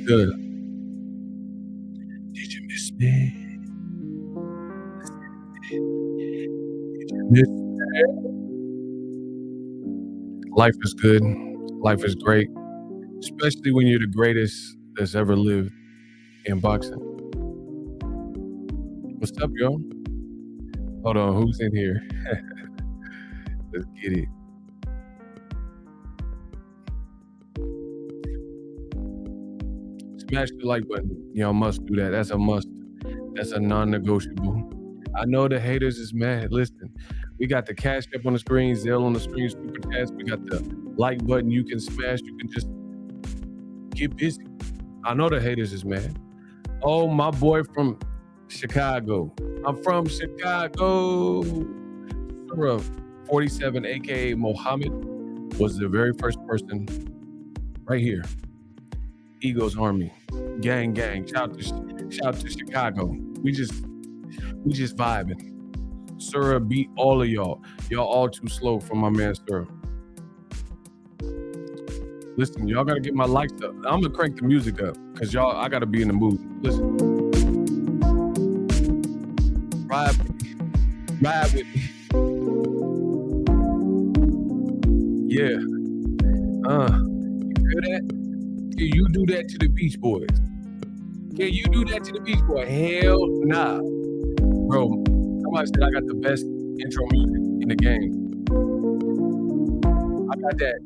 good? Did you miss me? Did you miss me? Life is good. Life is great, especially when you're the greatest that's ever lived in boxing. What's up, yo? Hold on, who's in here? Let's get it. Smash the like button. Y'all must do that. That's a must. That's a non-negotiable. I know the haters is mad. Listen, we got the cash app on the screen, Zelle on the screen, super chats. We got the like button you can smash. You can just get busy. I know the haters is mad. Oh, my boy from Chicago. I'm from Chicago. Surah 47, aka Mohammed, was the very first person right here. Eagles Army, gang. Shout to Chicago. We just vibing. Surah beat all of y'all. Y'all all too slow for my man Surah. Listen, y'all gotta get my likes up. I'm gonna crank the music up because I gotta be in the mood. Listen, ride with me. Yeah. You feel that? Can you do that to the Beach Boys? Can you do that to the Beach Boys? Hell nah. Bro, somebody said I got the best intro music in the game. I got that.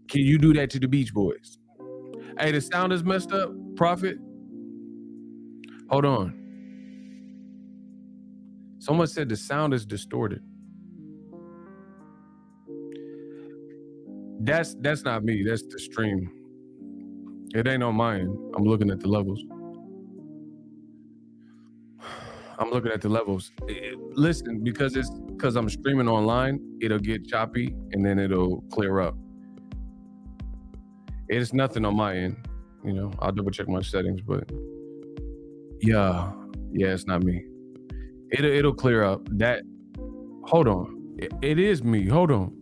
Can you do that to the Beach Boys? Hey, the sound is messed up, Prophet. Hold on. Someone said the sound is distorted. That's not me. That's the stream. It ain't on mine. I'm looking at the levels. Listen, because I'm streaming online, it'll get choppy and then it'll clear up. It's nothing on my end. You know, I'll double check my settings, but yeah, it's not me. It'll clear up. Hold on. It is me. Hold on.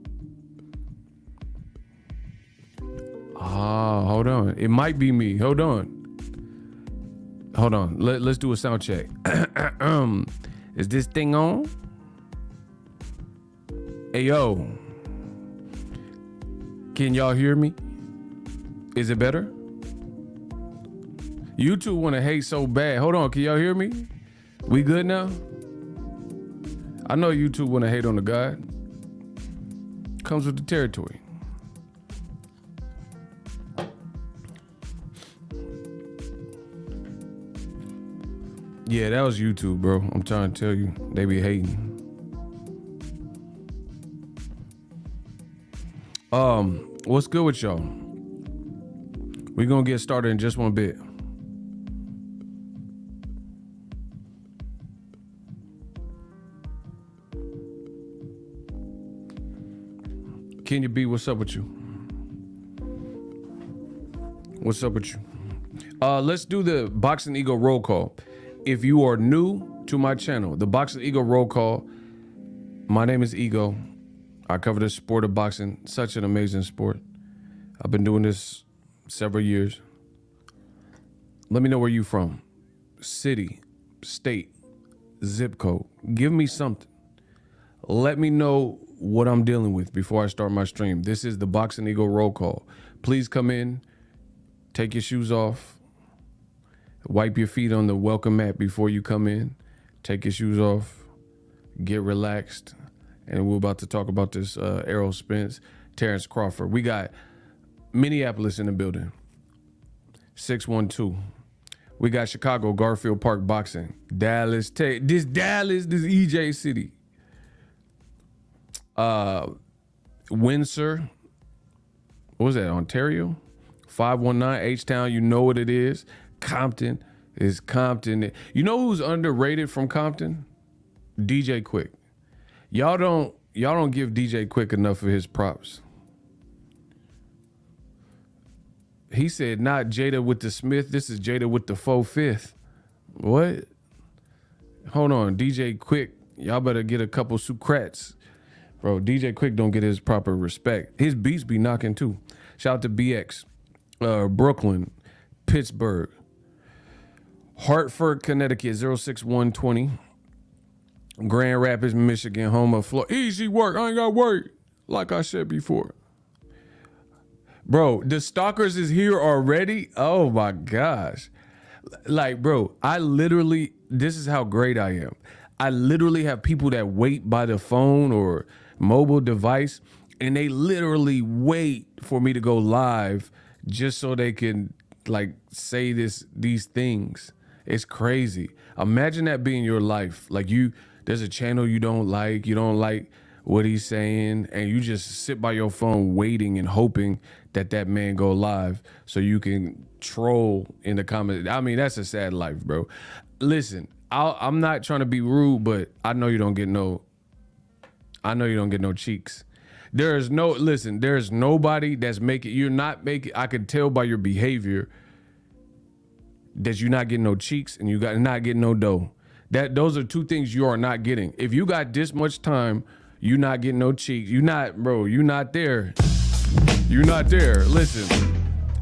Hold on. It might be me. Hold on. Let's do a sound check. Is this thing on? Hey, yo. Can y'all hear me? Is it better? YouTube want to hate so bad. Hold on. Can y'all hear me? We good now? I know YouTube want to hate on the God. Comes with the territory. Yeah, that was YouTube, bro. I'm trying to tell you. They be hating. What's good with y'all? We're gonna get started in just one bit. Kenya B, what's up with you? What's up with you? Let's do the Boxingego roll call. If you are new to my channel, the Boxingego roll call, my name is Ego. I cover the sport of boxing, such an amazing sport. I've been doing this several years. Let me know where you from. City, state, zip code. Give me something. Let me know what I'm dealing with before I start my stream. This is the Boxingego roll call. Please come in, take your shoes off, wipe your feet on the welcome mat before you come in, take your shoes off, get relaxed, and we're about to talk about this Errol Spence, Terrence Crawford. We got Minneapolis in the building, 612. We got Chicago, Garfield Park Boxing. Dallas, this EJ City. Windsor, what was that, Ontario? 519 H-Town, you know what it is. Compton is Compton. You know who's underrated from Compton? DJ Quick. Y'all don't give DJ Quick enough of his props. He said, not Jada with the Smith. This is Jada with the 4/5. What? Hold on, DJ Quick. Y'all better get a couple Sucrats. Bro, DJ Quick don't get his proper respect. His beats be knocking too. Shout out to BX. Brooklyn. Pittsburgh. Hartford, Connecticut, 06120. Grand Rapids, Michigan, home of Florida. Easy work. I ain't got to worry. Like I said before. Bro, the stalkers is here already? Oh my gosh. Like, bro, this is how great I am. I literally have people that wait by the phone or mobile device, and they literally wait for me to go live just so they can like say these things. It's crazy. Imagine that being your life. Like there's a channel you don't like what he's saying, and you just sit by your phone waiting and hoping that man go live so you can troll in the comments. I mean, that's a sad life, bro. Listen, I'm not trying to be rude, but I know you don't get no cheeks. There's nobody that's I can tell by your behavior that you're not getting no cheeks and not getting no dough. Those are two things you are not getting. If you got this much time, you're not getting no cheeks. You're not there. You're not there. Listen,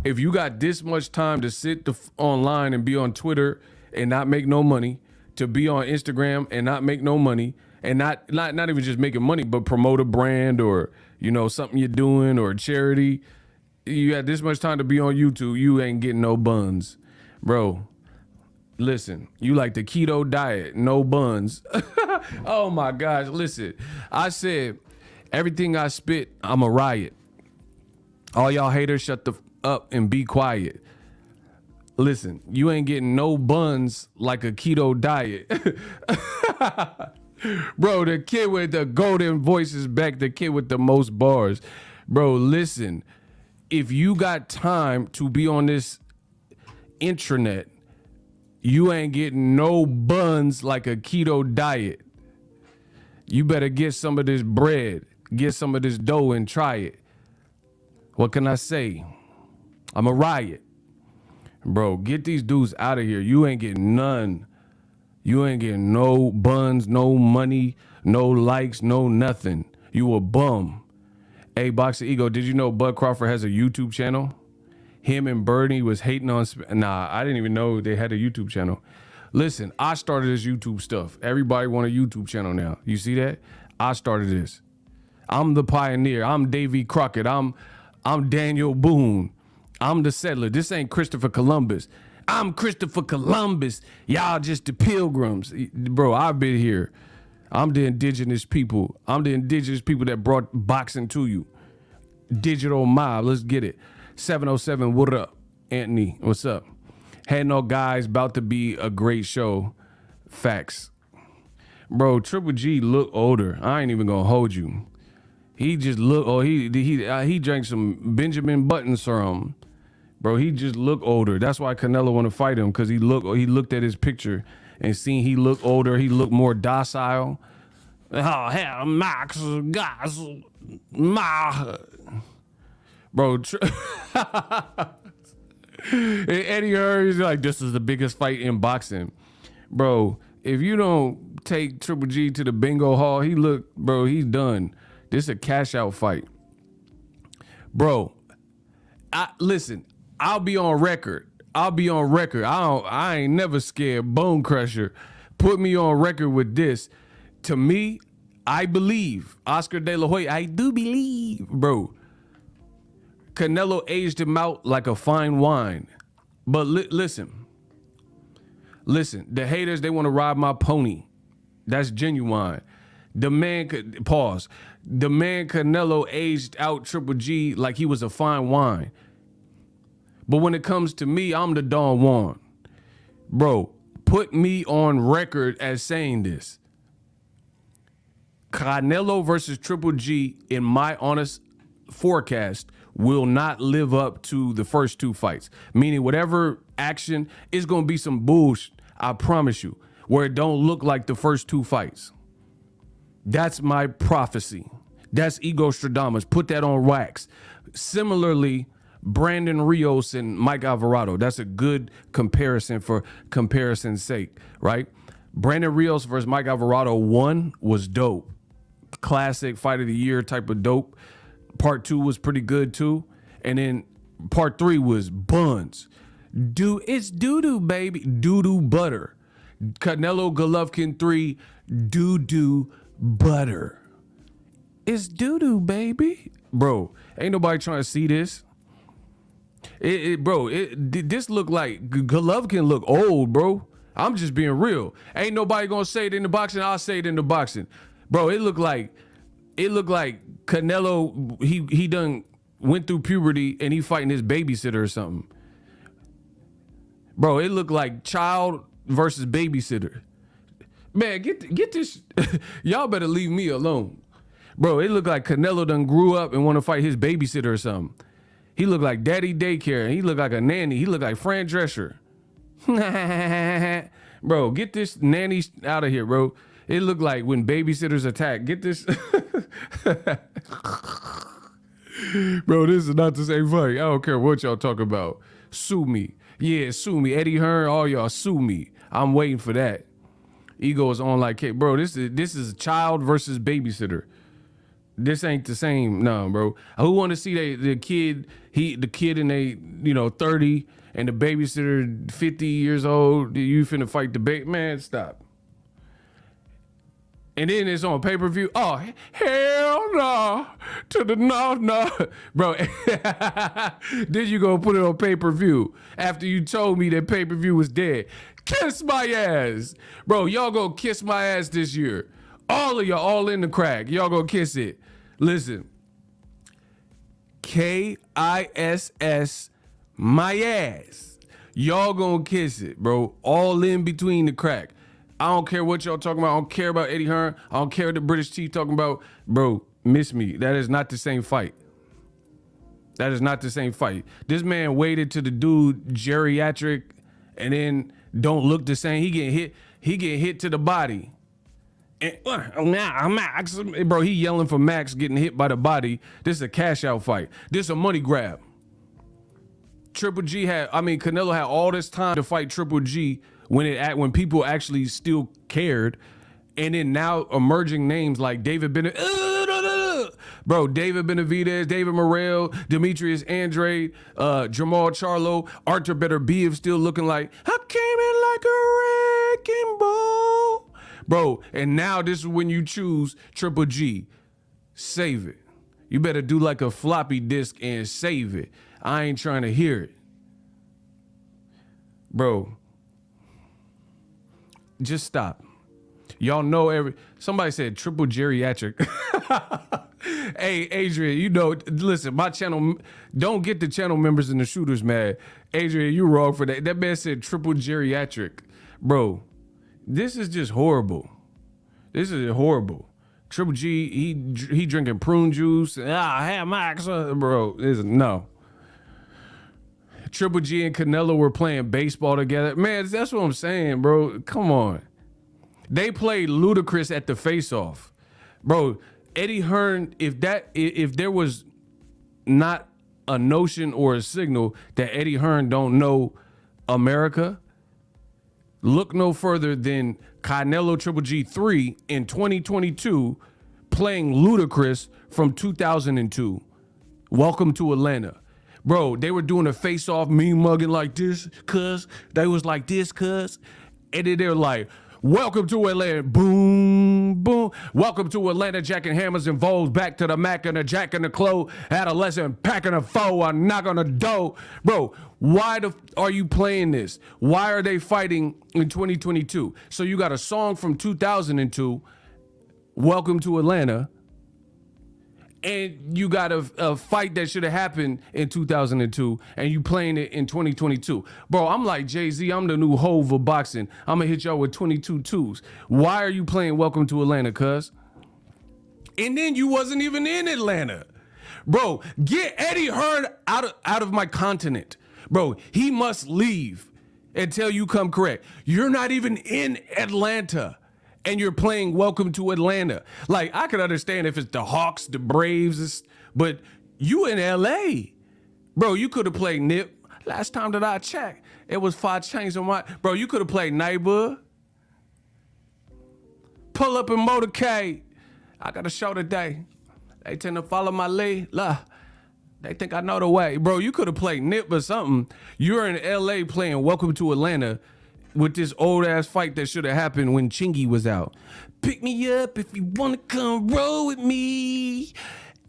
if you got this much time to sit online and be on Twitter and not make no money, to be on Instagram and not make no money, and not even just making money, but promote a brand or, something you're doing or a charity, you got this much time to be on YouTube, you ain't getting no buns. Bro, listen, you like the keto diet, no buns. Oh my gosh, listen. I said, everything I spit, I'm a riot. All y'all haters, shut the up and be quiet. Listen, you ain't getting no buns like a keto diet. Bro, the kid with the golden voice is back, the kid with the most bars. Bro, listen, if you got time to be on this intranet, you ain't getting no buns like a keto diet. You better get some of this bread, get some of this dough and try it. What can I say? I'm a riot. Bro, get these dudes out of here. You ain't getting none. You ain't getting no buns, no money, no likes, no nothing. You a bum. Hey, Boxingego, did you know Bud Crawford has a YouTube channel? Him and Bernie was hating on... Nah, I didn't even know they had a YouTube channel. Listen, I started this YouTube stuff. Everybody want a YouTube channel now. You see that? I started this. I'm the pioneer. I'm Davy Crockett. I'm Daniel Boone. I'm the settler. This ain't Christopher Columbus. I'm Christopher Columbus. Y'all just the pilgrims. Bro, I've been here. I'm the indigenous people. I'm the indigenous people that brought boxing to you. Digital mob. Let's get it. 707, what up? Anthony, what's up? Had no guys, about to be a great show. Facts. Bro, Triple G look older. I ain't even gonna hold you. He just look, he drank some Benjamin Button serum. Bro, he just look older. That's why Canelo want to fight him, because he looked at his picture and seen he look older. He look more docile. Oh, hell, Max, guys, bro. Eddie Hearn is like, this is the biggest fight in boxing. Bro, if you don't take Triple G to the bingo hall, he's done. This is a cash out fight. Bro, listen, I'll be on record. I ain't never scared. Bone Crusher. Put me on record with this. To me, I believe. Oscar De La Hoya, I do believe. Bro, Canelo aged him out like a fine wine. But listen, the haters, they want to ride my pony. That's genuine. The man Canelo aged out Triple G like he was a fine wine. But when it comes to me, I'm the Don Juan. Bro, put me on record as saying this. Canelo versus Triple G, in my honest forecast, will not live up to the first two fights. Meaning whatever action is going to be some bullshit, I promise you, where it don't look like the first two fights. That's my prophecy. That's Ego Stradamus. Put that on wax. Similarly, Brandon Rios and Mike Alvarado. That's a good comparison for comparison's sake, right? Brandon Rios versus Mike Alvarado 1 was dope. Classic fight of the year type of dope. Part 2 was pretty good too. And then part 3 was buns. It's doo-doo, baby. Doo-doo butter. Canelo Golovkin 3, doo-doo butter. It's doo-doo, baby. Bro, ain't nobody trying to see this. This look like Golovkin look old, bro. I'm just being real. Ain't nobody gonna say it in the boxing. I'll say it in the boxing. Bro, it look like Canelo, he done went through puberty and he fighting his babysitter or something. Bro, it look like child versus babysitter. Man, get this. Y'all better leave me alone. Bro, it look like Canelo done grew up and want to fight his babysitter or something. He look like daddy daycare. He look like a nanny. He look like Fran Drescher. Bro, get this nanny out of here, bro. It look like when babysitters attack. Get this. Bro, this is not the same fight. I don't care what y'all talk about. Sue me. Yeah, sue me. Eddie Hearn, all y'all sue me. I'm waiting for that. Ego is on like, hey, bro, this is child versus babysitter. This ain't the same, no, bro. Who want to see the kid in a 30 and the babysitter 50 years old? You finna fight the baby? Man, stop. And then it's on pay-per-view. Oh, hell no. No. Bro, then you gonna put it on pay-per-view after you told me that pay-per-view was dead. Kiss my ass. Bro, y'all gonna kiss my ass this year. All of y'all, all in the crack. Y'all gonna kiss it. Listen. KISS my ass. Y'all gonna kiss it, bro. All in between the crack. I don't care what y'all talking about. I don't care about Eddie Hearn. I don't care what the British Chief talking about. Bro, miss me. That is not the same fight. That is not the same fight. This man waited to the dude geriatric and then don't look the same. He getting hit to the body. And, Max. Bro, he yelling for Max getting hit by the body. This is a cash out fight. This is a money grab. Canelo had all this time to fight Triple G when people actually still cared, and then now emerging names like David Benavidez, David Morrell, Demetrius Andrade, Jamal Charlo, Arthur Beterbiev still looking like I came in like a wrecking ball, bro. And now this is when you choose Triple G. Save it. You better do like a floppy disk and save it. I ain't trying to hear it, bro. Just stop. Y'all know somebody said triple geriatric. Hey, Adrian, listen, my channel, don't get the channel members and the shooters mad. Adrian, you wrong for that. That man said triple geriatric. Bro, this is just horrible. This is horrible. Triple G, he drinking prune juice. Have Max, bro. No. Triple G and Canelo were playing baseball together. Man, that's what I'm saying, bro. Come on. They played Ludacris at the face-off. Bro, Eddie Hearn, if there was not a notion or a signal that Eddie Hearn don't know America, look no further than Canelo Triple G 3 in 2022 playing Ludacris from 2002. Welcome to Atlanta. Bro, they were doing a face-off, me mugging like this, cuz. They was like this, cuz. And then they're like, welcome to Atlanta. Boom, boom. Welcome to Atlanta, jacking hammers and voles. Back to the Mac and the jack and the clo. Adolescent, packing a foe. I knock on the door. Bro, why are you playing this? Why are they fighting in 2022? So you got a song from 2002, Welcome to Atlanta, and you got a fight that should have happened in 2002, and you playing it in 2022. Bro, I'm like Jay-Z. I'm the new Hove of boxing. I'm going to hit y'all with 22 twos. Why are you playing Welcome to Atlanta, cuz? And then you wasn't even in Atlanta. Bro, get Eddie Hearn out of my continent. Bro, he must leave until you come correct. You're not even in Atlanta. And you're playing Welcome to Atlanta. Like, I could understand if it's the Hawks, the Braves, but you in LA. Bro, you could have played Nip. Last time that I checked, it was 5 chains on my... Bro, you could have played Neighbor. Pull up in motorcade. I got a show today. They tend to follow my lead. They think I know the way. Bro, you could have played Nip or something. You're in LA playing Welcome to Atlanta with this old ass fight that should have happened when Chingy was out. Pick me up if you want to come roll with me.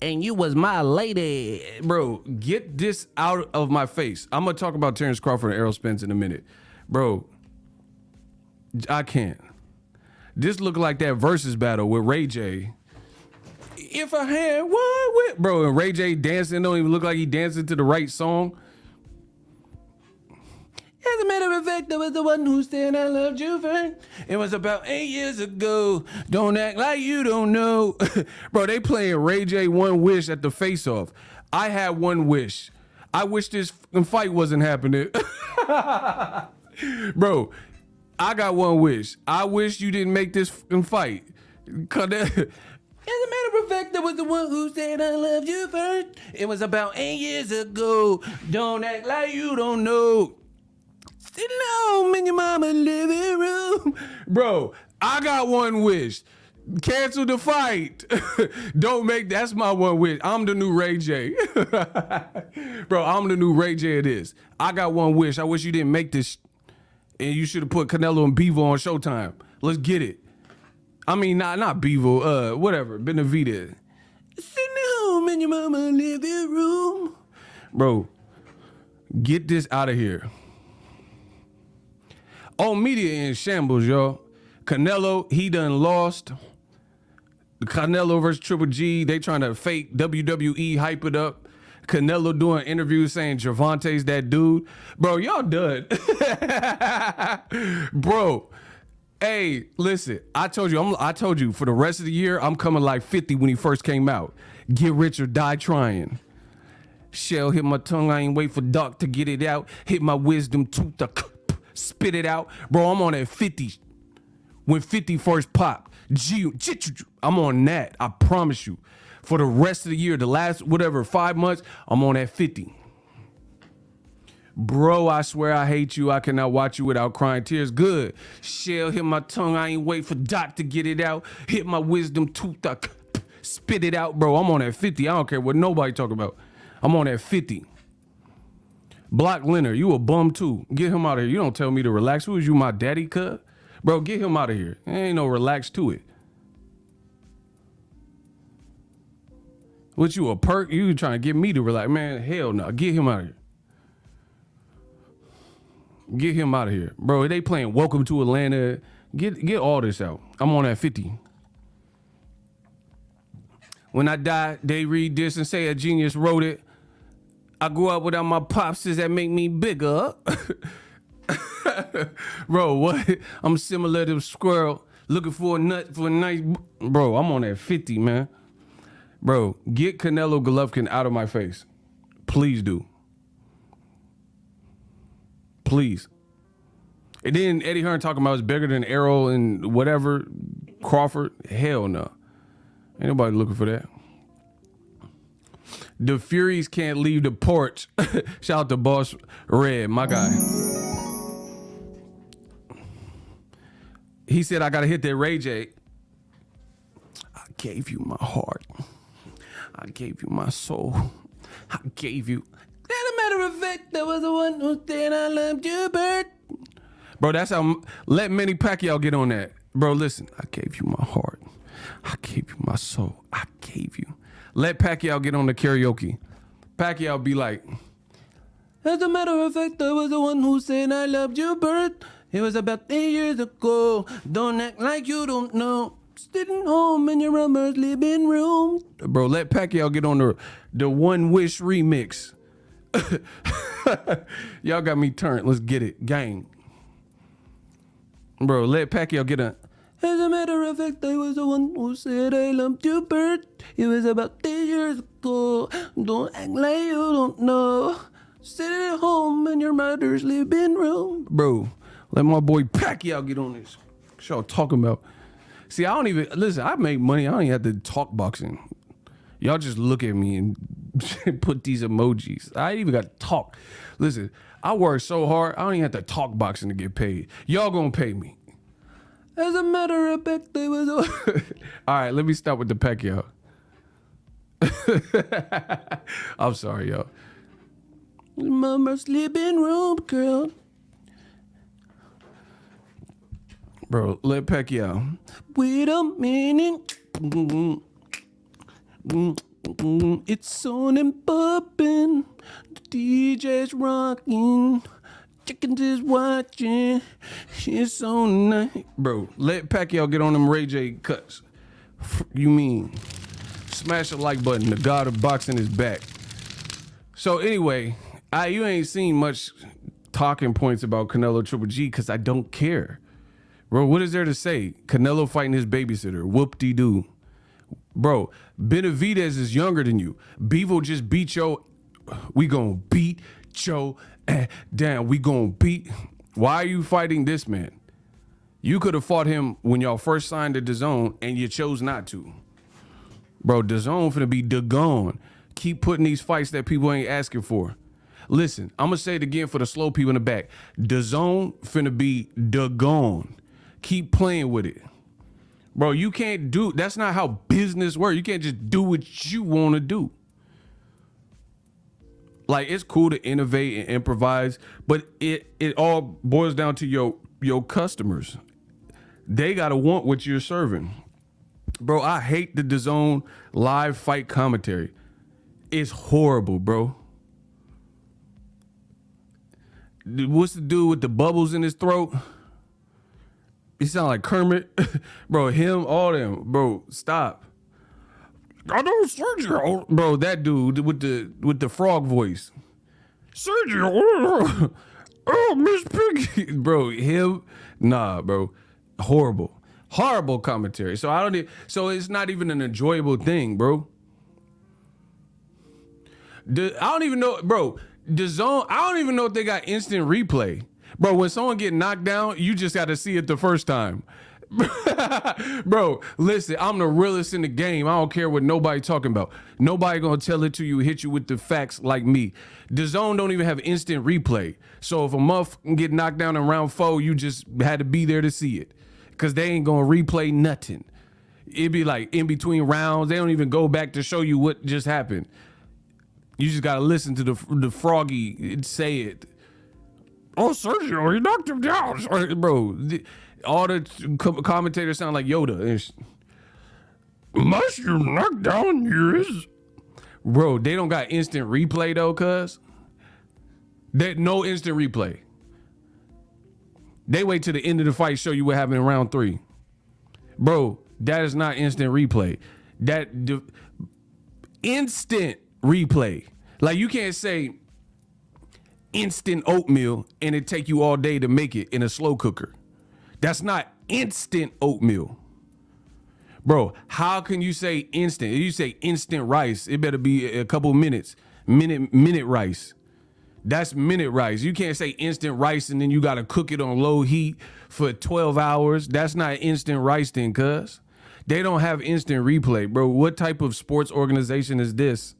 And you was my lady. Bro, get this out of my face. I'm going to talk about Terrence Crawford and Errol Spence in a minute. Bro, I can't. This look like that versus battle with Ray J. If I had one with... Bro, and Ray J dancing don't even look like he dancing to the right song. As a matter of fact, I was the one who said I loved you first. It was about 8 years ago. Don't act like you don't know. Bro, they playing Ray J One Wish at the face-off. I had one wish. I wish this fight wasn't happening. Bro, I got one wish. I wish you didn't make this fight. As a matter of fact, I was the one who said I loved you first. It was about 8 years ago. Don't act like you don't know. Sitting home in your mama's living room. Bro, I got one wish. Cancel the fight. Don't make, that's my one wish. I'm the new Ray J. Bro, I'm the new Ray J it is. I got one wish. I wish you didn't make this and you should have put Canelo and Bevo on Showtime. Let's get it. I mean, not Bevo, whatever, Benavidez. Sitting home in your mama's living room. Bro, get this out of here. All media in shambles, y'all. Canelo, he done lost. Canelo versus Triple G, they trying to fake WWE, hype it up. Canelo doing interviews saying Gervonta's that dude. Bro, y'all done. Bro, hey, listen, I told you for the rest of the year, I'm coming like 50 when he first came out. Get rich or die trying. Shell hit my tongue, I ain't wait for Doc to get it out. Hit my wisdom tooth, spit it out. Bro, I'm on that 50. When 50 first popped. I'm on that. I promise you. For the rest of the year, the last, 5 months, I'm on that 50. Bro, I swear I hate you. I cannot watch you without crying tears. Good. Shell hit my tongue. I ain't wait for Doc to get it out. Hit my wisdom tooth. Spit it out. Bro, I'm on that 50. I don't care what nobody talk about. I'm on that 50. Block Leonard, you a bum too. Get him out of here. You don't tell me to relax. Who is you, my daddy, cuz? Bro, get him out of here. There ain't no relax to it. What, you a perk? You trying to get me to relax? Man, hell no. Get him out of here. Get him out of here. Bro, they playing Welcome to Atlanta. Get all this out. I'm on that 50. When I die, they read this and say a genius wrote it. I grew up without my popses that make me bigger. Bro, what? I'm similar to a squirrel looking for a nut for a nice... Bro, I'm on that 50, man. Bro, get Canelo Golovkin out of my face. Please do. Please. And then Eddie Hearn talking about it's bigger than Errol and whatever, Crawford. Hell no. Ain't nobody looking for that. The Furies can't leave the porch. Shout out to Boss Red, my guy. He said, I got to hit that Ray J. I gave you my heart. I gave you my soul. I gave you. As a matter of fact, I was the one who said I loved you, Bert. Bro, that's how. Let Manny Pacquiao get on that. Bro, listen. I gave you my heart. I gave you my soul. I gave you. Let Pacquiao get on the karaoke. Pacquiao be like, as a matter of fact, I was the one who said I loved you, Bert. It was about 8 years ago. Don't act like you don't know. Sitting home in your mama's living room. Bro, let Pacquiao get on the One Wish remix. Y'all got me turned. Let's get it. Gang. Bro, let Pacquiao get a... As a matter of fact, I was the one who said I loved you, Bert. It was about 8 years ago. Don't act like you don't know. Sitting at home in your mother's living room. Bro, let my boy Pacquiao get on this. What y'all talking about? See, I don't even... Listen, I make money. I don't even have to talk boxing. Y'all just look at me and put these emojis. I ain't even got to talk. Listen, I work so hard, I don't even have to talk boxing to get paid. Y'all gonna pay me. As a matter of fact, they was... All right, let me stop with the Pacquiao. I'm sorry, yo. Mama's living room, girl. Bro, let Pacquiao. Wait a minute. It's on and bumping. The DJ's rocking. Chickens is watching. It's on night. Bro, let Pacquiao get on them Ray J cuts. You mean? Smash the like button. The god of boxing is back. So anyway, you ain't seen much talking points about Canelo Triple G because I don't care. Bro, what is there to say? Canelo fighting his babysitter. Whoop-de-doo. Bro, Benavidez is younger than you. Bevo just beat yo. We gonna beat yo. Damn, we gonna beat. Why are you fighting this man? You could have fought him when y'all first signed to DAZN and you chose not to. Bro, DAZN finna be gone. Keep putting these fights that people ain't asking for. Listen, I'm gonna say it again for the slow people in the back. DAZN finna be gone. Keep playing with it. Bro, you can't do, that's not how business works. You can't just do what you want to do. Like, it's cool to innovate and improvise, but it all boils down to your customers. They got to want what you're serving. Bro, I hate the DAZN live fight commentary. It's horrible, bro. What's the dude with the bubbles in his throat? He sound like Kermit. Bro, him, all them. Bro, stop. I know Sergio. Bro, that dude with the frog voice. Sergio. Oh, Miss Piggy. Bro, him. Nah, bro. Horrible. Horrible commentary. So it's not even an enjoyable thing, bro. I don't even know, bro. DAZN, I don't even know if they got instant replay. Bro, when someone get knocked down, you just got to see it the first time. Bro, listen, I'm the realest in the game. I don't care what nobody talking about. Nobody gonna tell it to you, hit you with the facts like me. DAZN don't even have instant replay. So if a muff get knocked down in round 4, you just had to be there to see it. Because they ain't gonna replay nothing. It'd be like in between rounds. They don't even go back to show you what just happened. You just gotta listen to the froggy say it. Oh, Sergio, he knocked him down. Bro, all the commentators sound like Yoda. Must you knock down yours? Bro, they don't got instant replay though, cuz. No instant replay. They wait till the end of the fight, show you what happened in round 3. Bro, that is not instant replay. Instant replay. Like, you can't say instant oatmeal and it take you all day to make it in a slow cooker. That's not instant oatmeal. Bro, how can you say instant? If you say instant rice, it better be a couple minutes. Minute rice. That's minute rice. You can't say instant rice and then you gotta cook it on low heat for 12 hours. That's not instant rice then, cuz. They don't have instant replay. Bro, what type of sports organization is this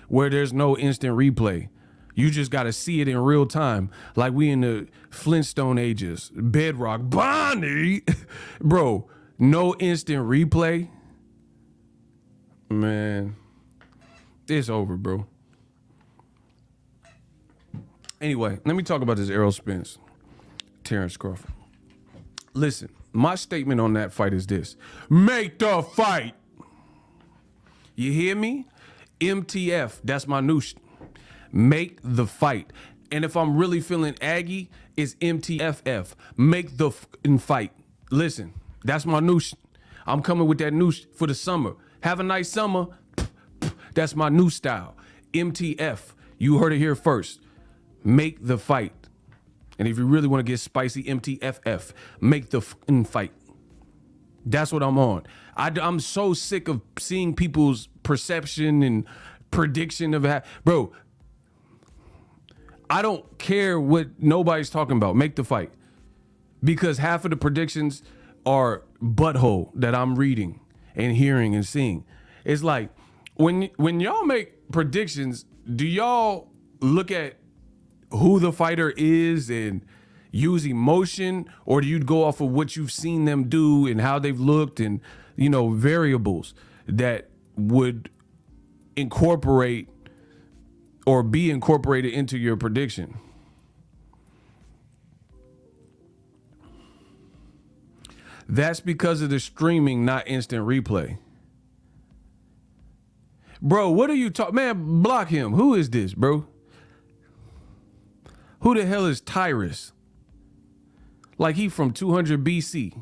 where there's no instant replay? You just got to see it in real time. Like we in the Flintstone ages. Bedrock. Bonnie. Bro, no instant replay. Man, it's over, bro. Anyway, let me talk about this Errol Spence, Terrence Crawford. Listen, my statement on that fight is this. Make the fight. You hear me? MTF, that's my new Make the fight. And if I'm really feeling Aggie, it's MTFF. Make the fight. Listen, that's my new I'm coming with that new for the summer. Have a nice summer. That's my new style. MTF. You heard it here first. Make the fight. And if you really want to get spicy, MTFF. Make the fight. That's what I'm on. I'm so sick of seeing people's perception and prediction of that. Bro, I don't care what nobody's talking about. Make the fight. Because half of the predictions are butthole that I'm reading and hearing and seeing. It's like, when y'all make predictions, do y'all look at who the fighter is and use emotion, or do you go off of what you've seen them do and how they've looked and, variables that would incorporate or be incorporated into your prediction. That's because of the streaming, not instant replay. Bro, what are you talking? Man, block him. Who is this, bro? Who the hell is Tyrus? Like he from 200 BC.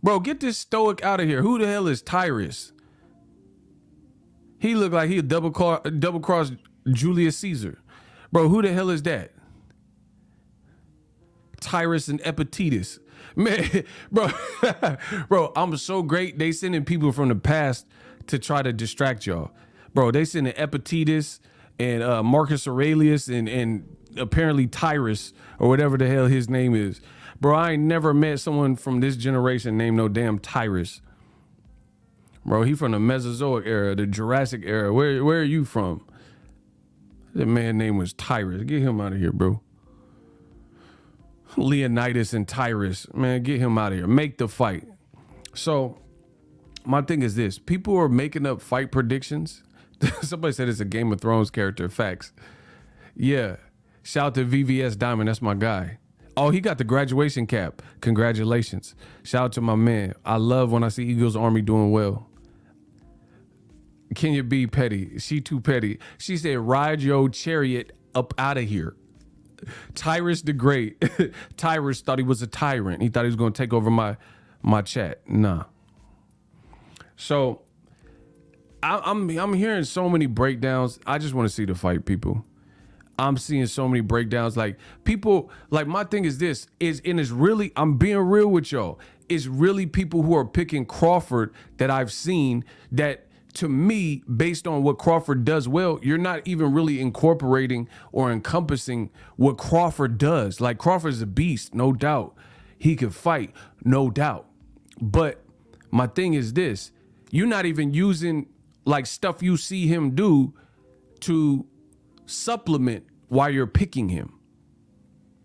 Bro, get this stoic out of here. Who the hell is Tyrus? He looked like he double cross Julius Caesar. Bro, who the hell is that? Tyrus and Epictetus. Man, bro, bro, I'm so great. They sending people from the past to try to distract y'all. Bro, they sending Epictetus and Marcus Aurelius and apparently Tyrus or whatever the hell his name is. Bro, I ain't never met someone from this generation named no damn Tyrus. Bro, he from the Mesozoic era, the Jurassic era. Where are you from? That man name was Tyrus. Get him out of here, bro. Leonidas and Tyrus, man, get him out of here. Make the fight. So my thing is this. People are making up fight predictions. Somebody said it's a Game of Thrones character. Facts. Yeah. Shout out to VVS Diamond. That's my guy. Oh, he got the graduation cap. Congratulations. Shout out to my man. I love when I see Eagles Army doing well. Kenya B petty. She too petty. She said, ride your chariot up out of here. Tyrus the Great. Tyrus thought he was a tyrant. He thought he was going to take over my chat. Nah. So I'm hearing so many breakdowns. I just want to see the fight, people. I'm seeing so many breakdowns. Like people, like my thing is this is, and it's really, I'm being real with y'all. It's really people who are picking Crawford that I've seen that, to me, based on what Crawford does well, you're not even really incorporating or encompassing what Crawford does. Like Crawford's a beast, no doubt. He can fight, no doubt. But my thing is this, you're not even using like stuff you see him do to supplement why you're picking him.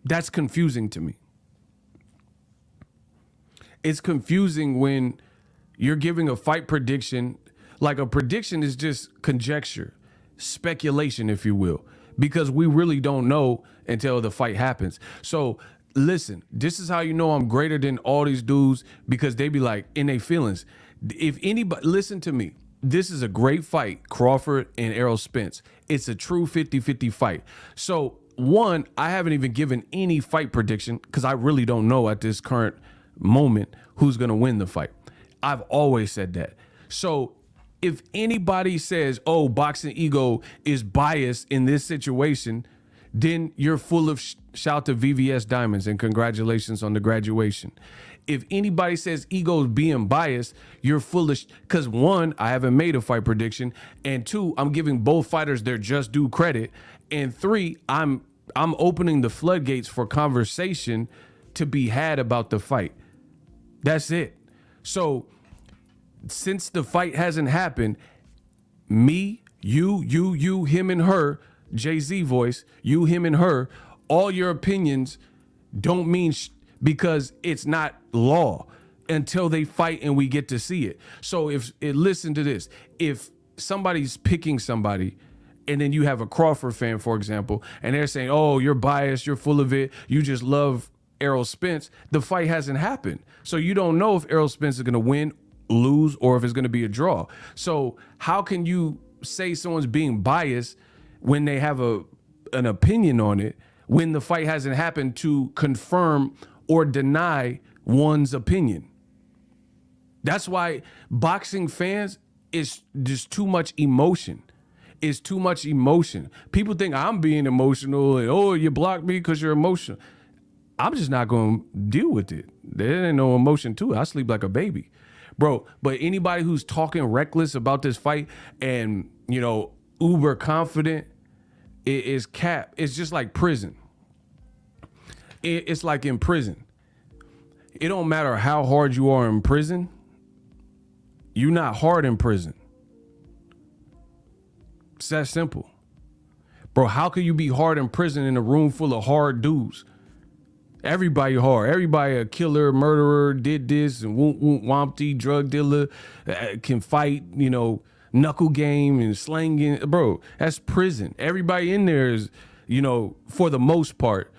That's confusing to me. It's confusing when you're giving a fight prediction. Like a prediction is just conjecture, speculation, if you will, because we really don't know until the fight happens. So listen, this is how you know I'm greater than all these dudes, because they be like in their feelings. If anybody, listen to me, this is a great fight, Crawford and Errol Spence. It's a true 50-50 fight. So one, I haven't even given any fight prediction because I really don't know at this current moment who's going to win the fight. I've always said that. So if anybody says, oh, Boxingego is biased in this situation, then you're full of shout to VVS Diamonds and congratulations on the graduation. If anybody says Ego's being biased, you're full of, because one, I haven't made a fight prediction, and two, I'm giving both fighters their just due credit, and three, I'm opening the floodgates for conversation to be had about the fight. That's it. So since the fight hasn't happened, me, you, him and her, Jay-Z voice, you, him and her, all your opinions don't mean because it's not law until they fight and we get to see it. So listen to this. If somebody's picking somebody and then you have a Crawford fan, for example, and they're saying, oh, you're biased, you're full of it, you just love Errol Spence, the fight hasn't happened. So you don't know if Errol Spence is going to win, lose, or if it's going to be a draw. So how can you say someone's being biased when they have an opinion on it when the fight hasn't happened to confirm or deny one's opinion? That's why boxing fans is just too much emotion. It's too much emotion. People think I'm being emotional and, oh, you blocked me because you're emotional. I'm just not going to deal with it. There ain't no emotion to it. I sleep like a baby. Bro, but anybody who's talking reckless about this fight and, you know, uber confident, it is cap. It's just like prison. It's like in prison. It don't matter how hard you are in prison. You're not hard in prison. It's that simple. Bro, how can you be hard in prison in a room full of hard dudes? Everybody hard. Everybody a killer, murderer, did this, and wompty, drug dealer, can fight, you know, knuckle game and slanging. Bro, that's prison. Everybody in there is, you know, for the most part,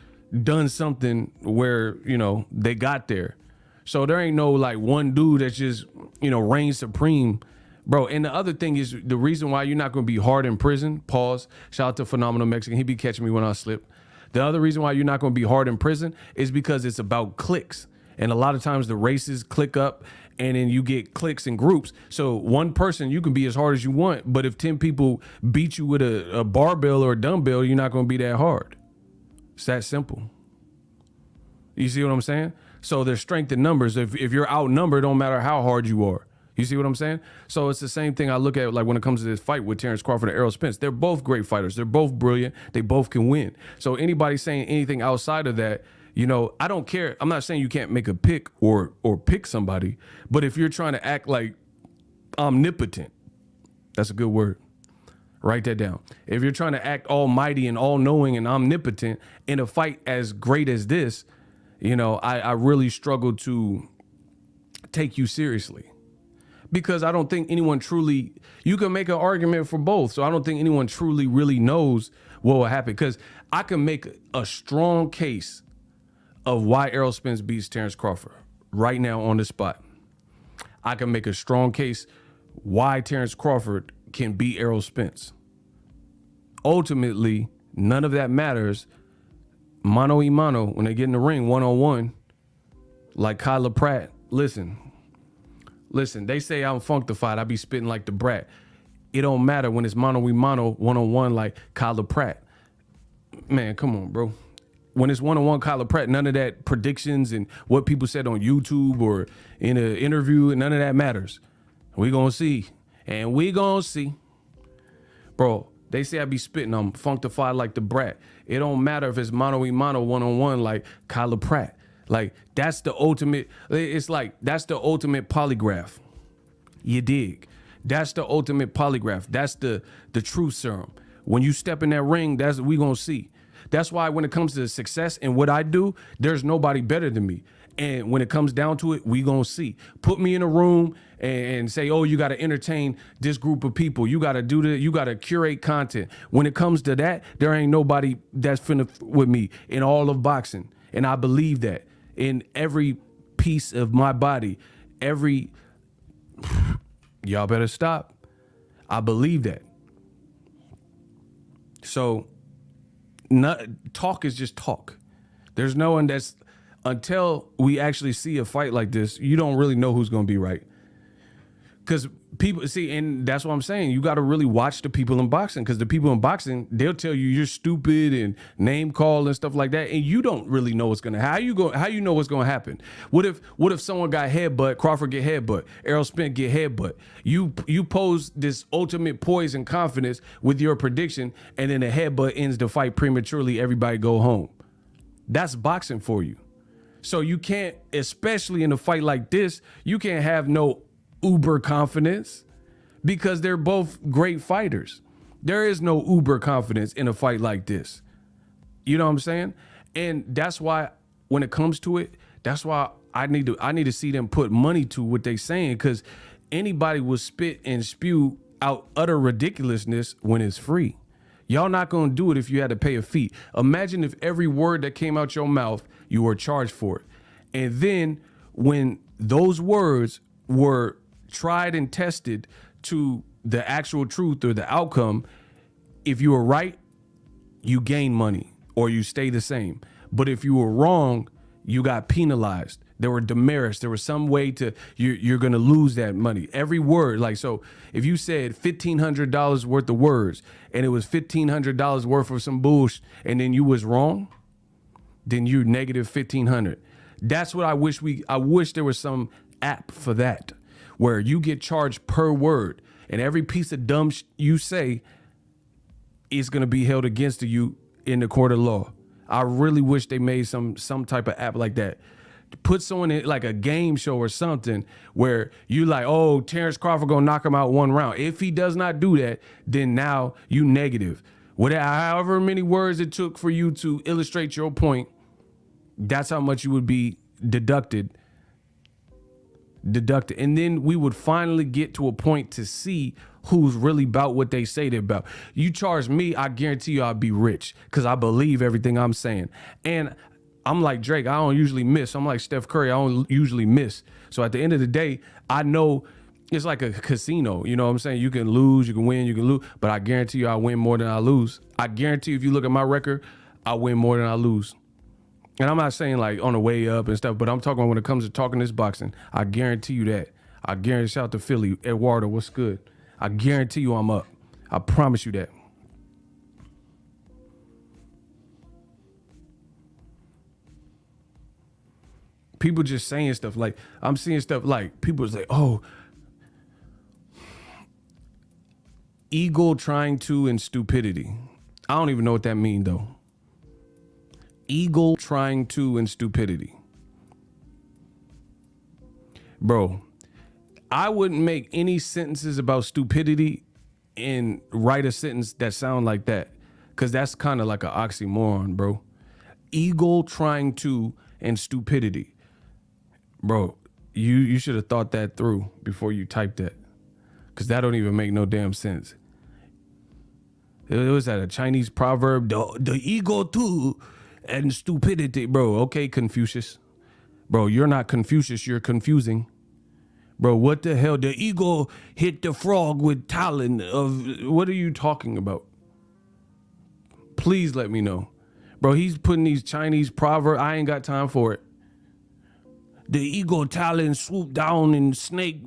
done something where, you know, they got there. So there ain't no like one dude that's just, you know, reigns supreme. Bro, and the other thing is the reason why you're not going to be hard in prison, pause, shout out to Phenomenal Mexican, he be catching me when I slip. The other reason why you're not going to be hard in prison is because it's about clicks. And a lot of times the races click up and then you get clicks and groups. So one person, you can be as hard as you want, but if 10 people beat you with a barbell or a dumbbell, you're not going to be that hard. It's that simple. You see what I'm saying? So there's strength in numbers. If you're outnumbered, it don't matter how hard you are. You see what I'm saying? So it's the same thing I look at like when it comes to this fight with Terrence Crawford and Errol Spence. They're both great fighters. They're both brilliant. They both can win. So anybody saying anything outside of that, you know, I don't care. I'm not saying you can't make a pick or pick somebody, but if you're trying to act like omnipotent, that's a good word. Write that down. If you're trying to act almighty and all-knowing and omnipotent in a fight as great as this, you know, I really struggle to take you seriously. Because I don't think anyone truly, you can make an argument for both. So I don't think anyone truly really knows what will happen. Because I can make a strong case of why Errol Spence beats Terrence Crawford right now on the spot. I can make a strong case why Terrence Crawford can beat Errol Spence. Ultimately, none of that matters. Mano y mano, when they get in the ring, one-on-one, like Kyla Pratt, listen, they say I'm funkified. I be spitting like the brat. It don't matter when it's mano y mano, one-on-one like Kyla Pratt. Man, come on, bro. When it's one-on-one Kyla Pratt, none of that predictions and what people said on YouTube or in an interview, none of that matters. We gonna see. And we gonna see. Bro, they say I be spitting, I'm funkified like the brat. It don't matter if it's mano y mano, one-on-one like Kyla Pratt. Like, that's the ultimate, it's like, that's the ultimate polygraph. You dig? That's the ultimate polygraph. That's the truth serum. When you step in that ring, that's what we gonna see. That's why when it comes to success and what I do, there's nobody better than me. And when it comes down to it, we gonna see. Put me in a room and say, oh, you gotta entertain this group of people. You gotta do that. You gotta curate content. When it comes to that, there ain't nobody that's finna with me in all of boxing. And I believe that in every piece of my body, y'all better stop. I believe that. So talk is just talk. There's no one that's, until we actually see a fight like this, you don't really know who's going to be right. Because people, see, and that's what I'm saying. You got to really watch the people in boxing, because the people in boxing, they'll tell you you're stupid and name call and stuff like that, and you don't really know what's going to happen. How you know what's going to happen? What if someone got headbutt, Crawford get headbutt, Errol Spence get headbutt? You pose this ultimate poise and confidence with your prediction, and then the headbutt ends the fight prematurely, everybody go home. That's boxing for you. So you can't, especially in a fight like this, you can't have no uber confidence, because they're both great fighters. There is no uber confidence in a fight like this. You know what I'm saying? And that's why when it comes to it, that's why I need to see them put money to what they saying, because anybody will spit and spew out utter ridiculousness when it's free. Y'all not gonna do it if you had to pay a fee. Imagine if every word that came out your mouth, you were charged for it. And then when those words were tried and tested to the actual truth or the outcome, if you were right, you gain money or you stay the same. But if you were wrong, you got penalized. There were demerits. There was some way to, you're going to lose that money. Every word, like, so if you said $1,500 worth of words and it was $1,500 worth of some bullshit and then you was wrong, then you're negative 1,500. That's what I wish there was some app for that, where you get charged per word and every piece of dumb you say is going to be held against you in the court of law. I really wish they made some type of app like that. Put someone in like a game show or something where you like, oh, Terrence Crawford gonna knock him out one round. If he does not do that, then now you negative. Whatever, however many words it took for you to illustrate your point, that's how much you would be deducted. And then we would finally get to a point to see who's really about what they say they're about. You charge me, I guarantee you I'll be rich because I believe everything I'm saying. And I'm like Drake, I don't usually miss. I'm like Steph Curry, I don't usually miss. So at the end of the day, I know it's like a casino. You know what I'm saying? You can lose, you can win, you can lose, but I guarantee you I win more than I lose. I guarantee you if you look at my record, I win more than I lose. And I'm not saying like on the way up and stuff, but I'm talking when it comes to talking this boxing, I guarantee you that. I guarantee, shout out to Philly, Eduardo, what's good? I guarantee you I'm up. I promise you that. People just saying stuff like, I'm seeing stuff like, people say, oh, ego trying to and stupidity. I don't even know what that means though. Ego trying to and stupidity. Bro, I wouldn't make any sentences about stupidity and write a sentence that sound like that, because that's kind of like an oxymoron, bro. Ego trying to and stupidity. Bro, you should have thought that through before you typed that, because that don't even make no damn sense. It was that a Chinese proverb, the ego too and stupidity. Bro, okay, Confucius. Bro, you're not Confucius, you're confusing. Bro, what the hell? The ego hit the frog with talon of, what are you talking about? Please let me know. Bro, he's putting these Chinese proverbs, I ain't got time for it. The ego talon swoop down and snake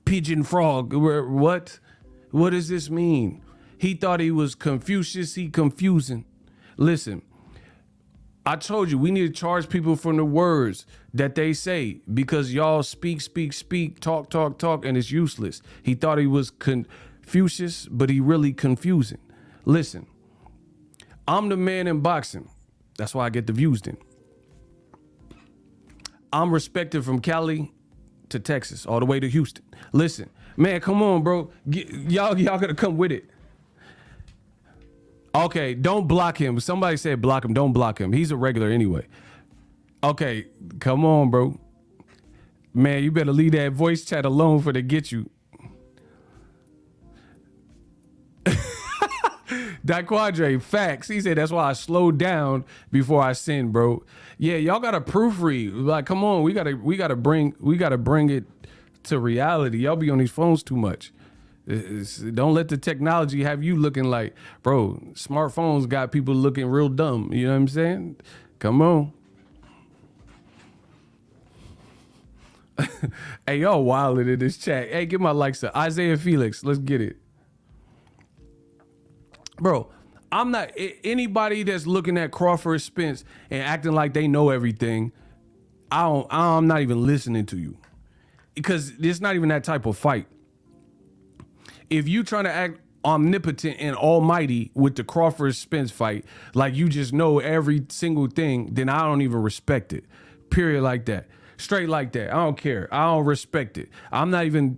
pigeon frog. What? What does this mean? He thought he was Confucius, he confusing. Listen, I told you we need to charge people from the words that they say, because y'all speak, talk, and it's useless. He thought he was Confucius, but he really confusing. Listen, I'm the man in boxing. That's why I get the views then. I'm respected from Cali to Texas, all the way to Houston. Listen, man, come on, bro. Y'all gotta come with it. Okay, don't block him. Somebody said block him. Don't block him. He's a regular anyway. Okay, come on, bro. Man, you better leave that voice chat alone for they get you. That Quadre, facts. He said that's why I slowed down before I send, bro. Yeah, y'all gotta proofread. Like, come on, we gotta bring it to reality. Y'all be on these phones too much. Don't let the technology have you looking like, bro, smartphones got people looking real dumb. You know what I'm saying? Come on. Hey, y'all wildin' in this chat. Hey, get my likes up. Isaiah Felix, let's get it. Bro, I'm not, anybody that's looking at Crawford Spence and acting like they know everything, I'm not even listening to you. Because it's not even that type of fight. If you trying to act omnipotent and almighty with the Crawford Spence fight, like you just know every single thing, then I don't even respect it. Period, like that. Straight like that. I don't care. I don't respect it. I'm not even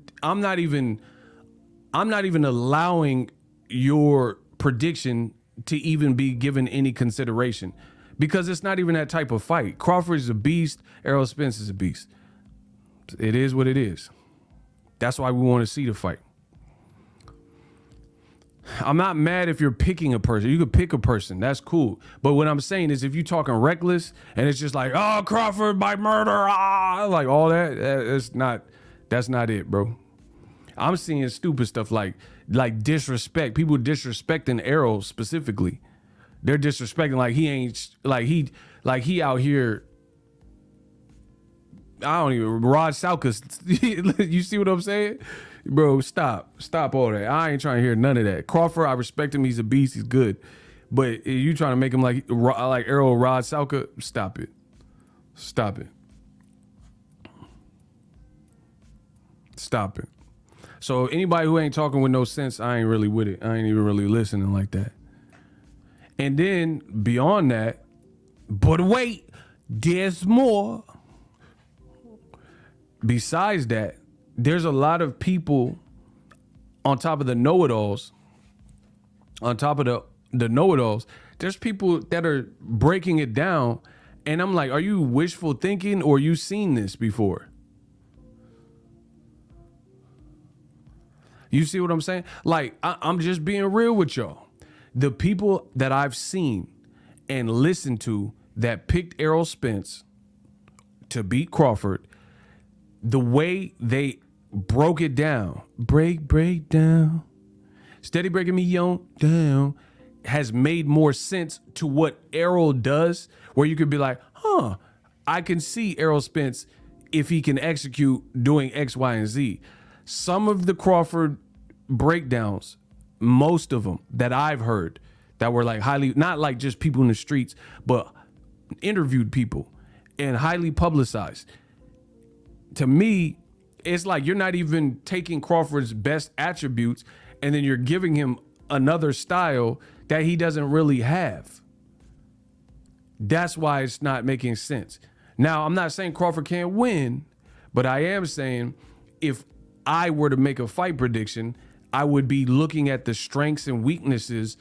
allowing your prediction to even be given any consideration, because it's not even that type of fight. Crawford is a beast. Errol Spence is a beast. It is what it is. That's why we want to see the fight. I'm not mad if you're picking a person. You could pick a person. That's cool. But what I'm saying is if you're talking reckless and it's just like, oh, Crawford by murder, like all that, that's not it, bro. I'm seeing stupid stuff like disrespect. People disrespecting Errol specifically. They're disrespecting like he ain't, like he out here. I don't even, Rod Salkus. You see what I'm saying? Bro, stop all that. I ain't trying to hear none of that. Crawford, I respect him. He's a beast. He's good. But you trying to make him like Errol Rod Salka, stop it. Stop it. Stop it. So anybody who ain't talking with no sense, I ain't really with it. I ain't even really listening like that. And then beyond that, but wait, there's more. Besides that, there's a lot of people on top of the know-it-alls, there's people that are breaking it down. And I'm like, are you wishful thinking or you seen this before? You see what I'm saying? Like, I'm just being real with y'all. The people that I've seen and listened to that picked Errol Spence to beat Crawford, the way they broke it down, break down, steady breaking me on down, has made more sense to what Errol does, where you could be like, I can see Errol Spence if he can execute doing X, Y, and Z. Some of the Crawford breakdowns, most of them that I've heard that were like highly, not like just people in the streets, but interviewed people and highly publicized. To me, it's like you're not even taking Crawford's best attributes and then you're giving him another style that he doesn't really have. That's why it's not making sense. Now, I'm not saying Crawford can't win, but I am saying if I were to make a fight prediction, I would be looking at the strengths and weaknesses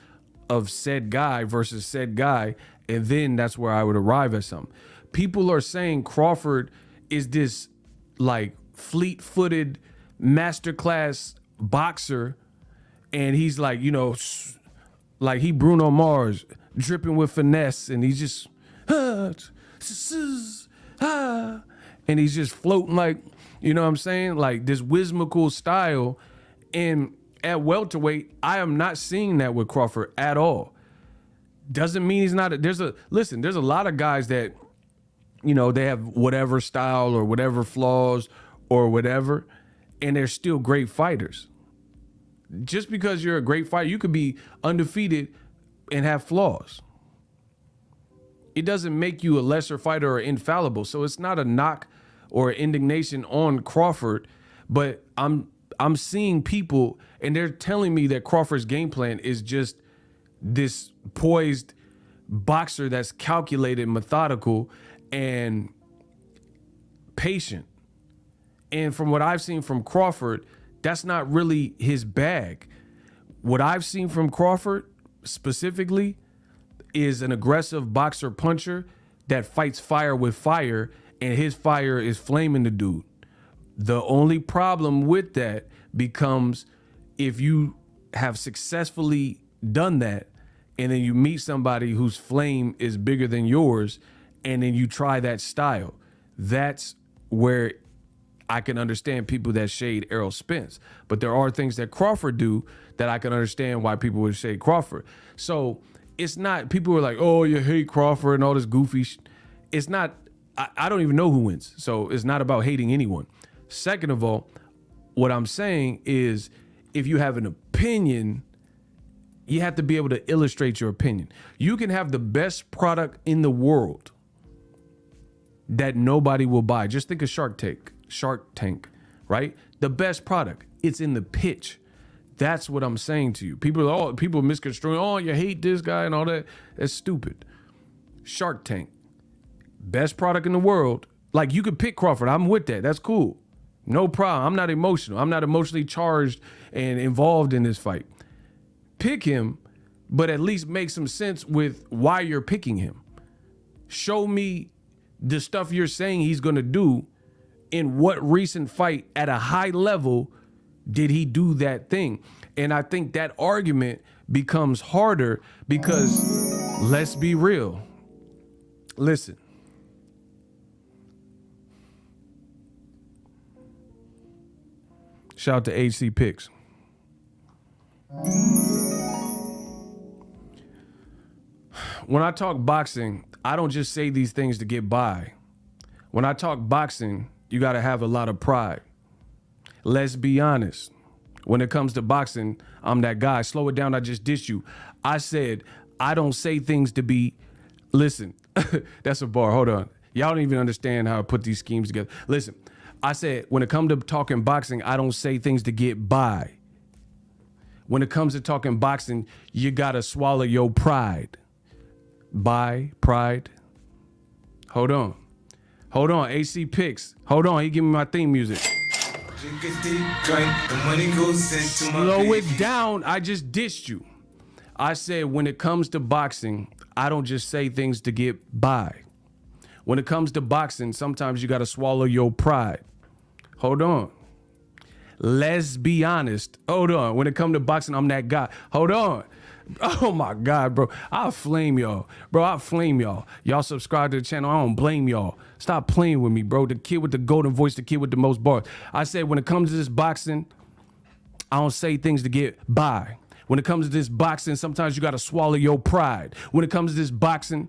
of said guy versus said guy, and then that's where I would arrive at something. People are saying Crawford is this like fleet-footed masterclass boxer, and he's like, you know, like he Bruno Mars, dripping with finesse, and he's just and he's just floating like, you know what I'm saying? Like this whimsical style. And at welterweight, I am not seeing that with Crawford at all. Doesn't mean he's not. There's a lot of guys that, you know, they have whatever style or whatever flaws or whatever, and they're still great fighters. Just because you're a great fighter, you could be undefeated and have flaws. It doesn't make you a lesser fighter or infallible. So it's not a knock or indignation on Crawford, but I'm seeing people and they're telling me that Crawford's game plan is just this poised boxer that's calculated, methodical, and patient. And from what I've seen from Crawford, that's not really his bag. What I've seen from Crawford specifically is an aggressive boxer puncher that fights fire with fire, and his fire is flaming the dude. The only problem with that becomes if you have successfully done that and then you meet somebody whose flame is bigger than yours and then you try that style. That's where I can understand people that shade Errol Spence. But there are things that Crawford do that I can understand why people would shade Crawford. So it's not, people are like, oh, you hate Crawford and all this goofy It's not, I don't even know who wins. So it's not about hating anyone. Second of all, what I'm saying is if you have an opinion, you have to be able to illustrate your opinion. You can have the best product in the world that nobody will buy. Just think of Shark Tank, right? The best product, it's in the pitch. That's what I'm saying to you. People misconstruing, oh, you hate this guy and all that. That's stupid. Shark Tank, best product in the world. Like, you could pick Crawford. I'm with that. That's cool. No problem. I'm not emotional. I'm not emotionally charged and involved in this fight. Pick him, but at least make some sense with why you're picking him. Show me the stuff you're saying he's going to do. In what recent fight at a high level did he do that thing? And I think that argument becomes harder because, let's be real. Listen. Shout out to HC Picks. When I talk boxing, I don't just say these things to get by. When I talk boxing, you got to have a lot of pride. Let's be honest. When it comes to boxing, I'm that guy. Slow it down. I just dissed you. I said, I don't say things to be, listen, that's a bar. Hold on. Y'all don't even understand how I put these schemes together. Listen, I said, when it comes to talking boxing, I don't say things to get by. When it comes to talking boxing, you got to swallow your pride. Pride. Hold on. AC Picks. Hold on. He give me my theme music. Slow it down. I just dissed you. I said, when it comes to boxing, I don't just say things to get by. When it comes to boxing, sometimes you got to swallow your pride. Hold on. Let's be honest. Hold on. When it comes to boxing, I'm that guy. Hold on. Oh my God, bro. I'll flame y'all. Bro, I'll flame y'all. Y'all subscribe to the channel. I don't blame y'all. Stop playing with me, bro. The kid with the golden voice, the kid with the most bars. I said when it comes to this boxing, I don't say things to get by. When it comes to this boxing, sometimes you got to swallow your pride. When it comes to this boxing,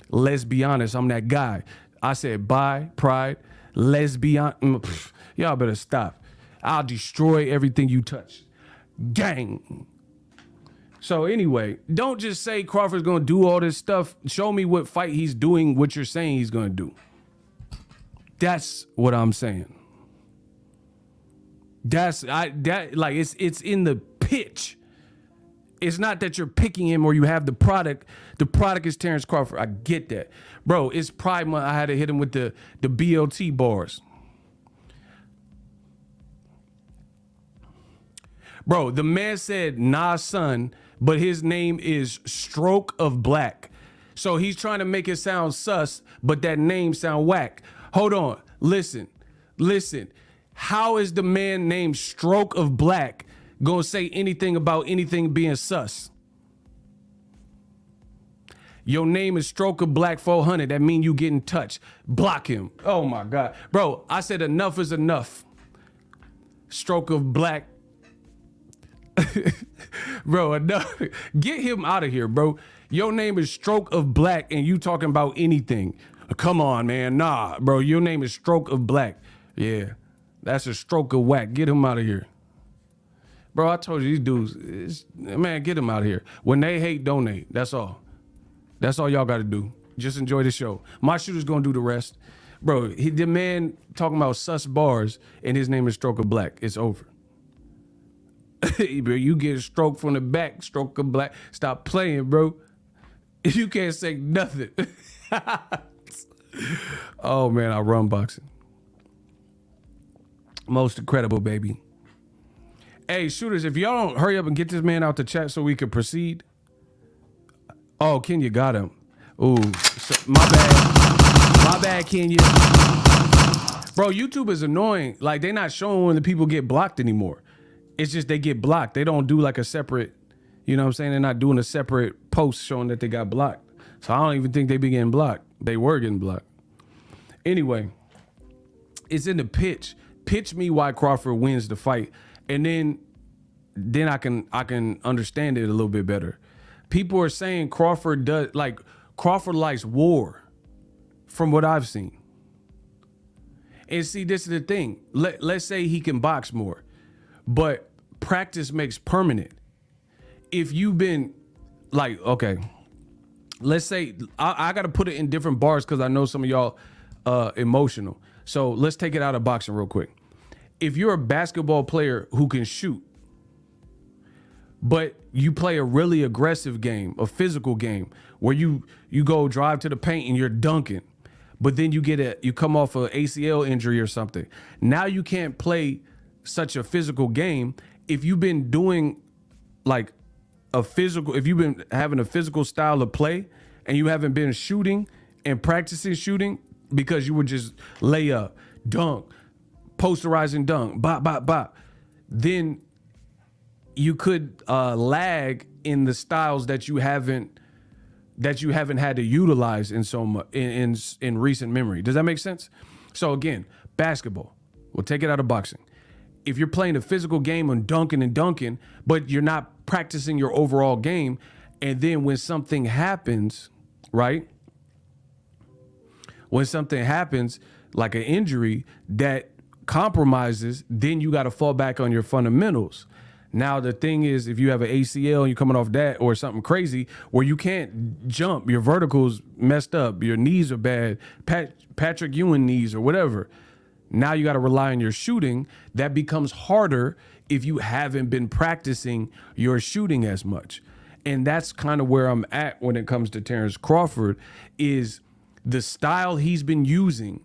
let's be honest, I'm that guy. I said bye, pride, let's be honest. Y'all better stop. I'll destroy everything you touch. Gang. So anyway, don't just say Crawford's going to do all this stuff. Show me what fight he's doing, what you're saying he's going to do. That's what I'm saying. It's in the pitch. It's not that you're picking him or you have the product. The product is Terrence Crawford. I get that. Bro, it's Pride Month. I had to hit him with the BLT bars. Bro, the man said, nah, son, but his name is Stroke of Black. So he's trying to make it sound sus, but that name sound whack. Hold on. Listen. How is the man named Stroke of Black gonna say anything about anything being sus? Your name is Stroke of Black 400. That mean you getting touched. Block him. Oh my God. Bro, I said enough is enough. Stroke of Black. Bro, enough. Get him out of here, bro. Your name is Stroke of Black and you talking about anything. Come on, man. Nah, bro. Your name is Stroke of Black. Yeah. That's a stroke of whack. Get him out of here. Bro, I told you these dudes, man, get him out of here. When they hate, donate. That's all. That's all y'all got to do. Just enjoy the show. My shooter's going to do the rest. Bro, the man talking about sus bars and his name is Stroke of Black. It's over. Bro, you get a stroke from the back, Stroke of Black. Stop playing, bro. You can't say nothing. Oh, man, I run boxing. Most incredible, baby. Hey, shooters, if y'all don't hurry up and get this man out the chat so we can proceed. Oh, Kenya got him. Ooh, my bad. My bad, Kenya. Bro, YouTube is annoying. Like, they not showing when the people get blocked anymore. It's just they get blocked. They don't do like a separate, you know what I'm saying? They're not doing a separate post showing that they got blocked. So I don't even think they be getting blocked. They were getting blocked. Anyway, it's in the pitch. Pitch me why Crawford wins the fight, and then I can understand it a little bit better. People are saying Crawford likes war, from what I've seen. And see, this is the thing. Let's say he can box more, but practice makes permanent. If you've been like, okay, let's say I got to put it in different bars because I know some of y'all emotional. So let's take it out of boxing real quick. If you're a basketball player who can shoot, but you play a really aggressive game, a physical game, where you go drive to the paint and you're dunking, but then you come off an ACL injury or something. Now you can't play such a physical game. If you've been doing like if you've been having a physical style of play and you haven't been shooting and practicing shooting because you would just lay up, dunk, posterizing dunk, bop, bop, bop, then you could lag in the styles that you haven't had to utilize in so much in recent memory. Does that make sense? So again, basketball. We'll take it out of boxing. If you're playing a physical game on dunking, but you're not practicing your overall game, and then when something happens, right? When something happens, like an injury that compromises, then you got to fall back on your fundamentals. Now, the thing is, if you have an ACL and you're coming off that or something crazy where you can't jump, your vertical's messed up, your knees are bad, Patrick Ewing knees or whatever. Now you got to rely on your shooting. That becomes harder if you haven't been practicing your shooting as much. And that's kind of where I'm at when it comes to Terrence Crawford, is the style he's been using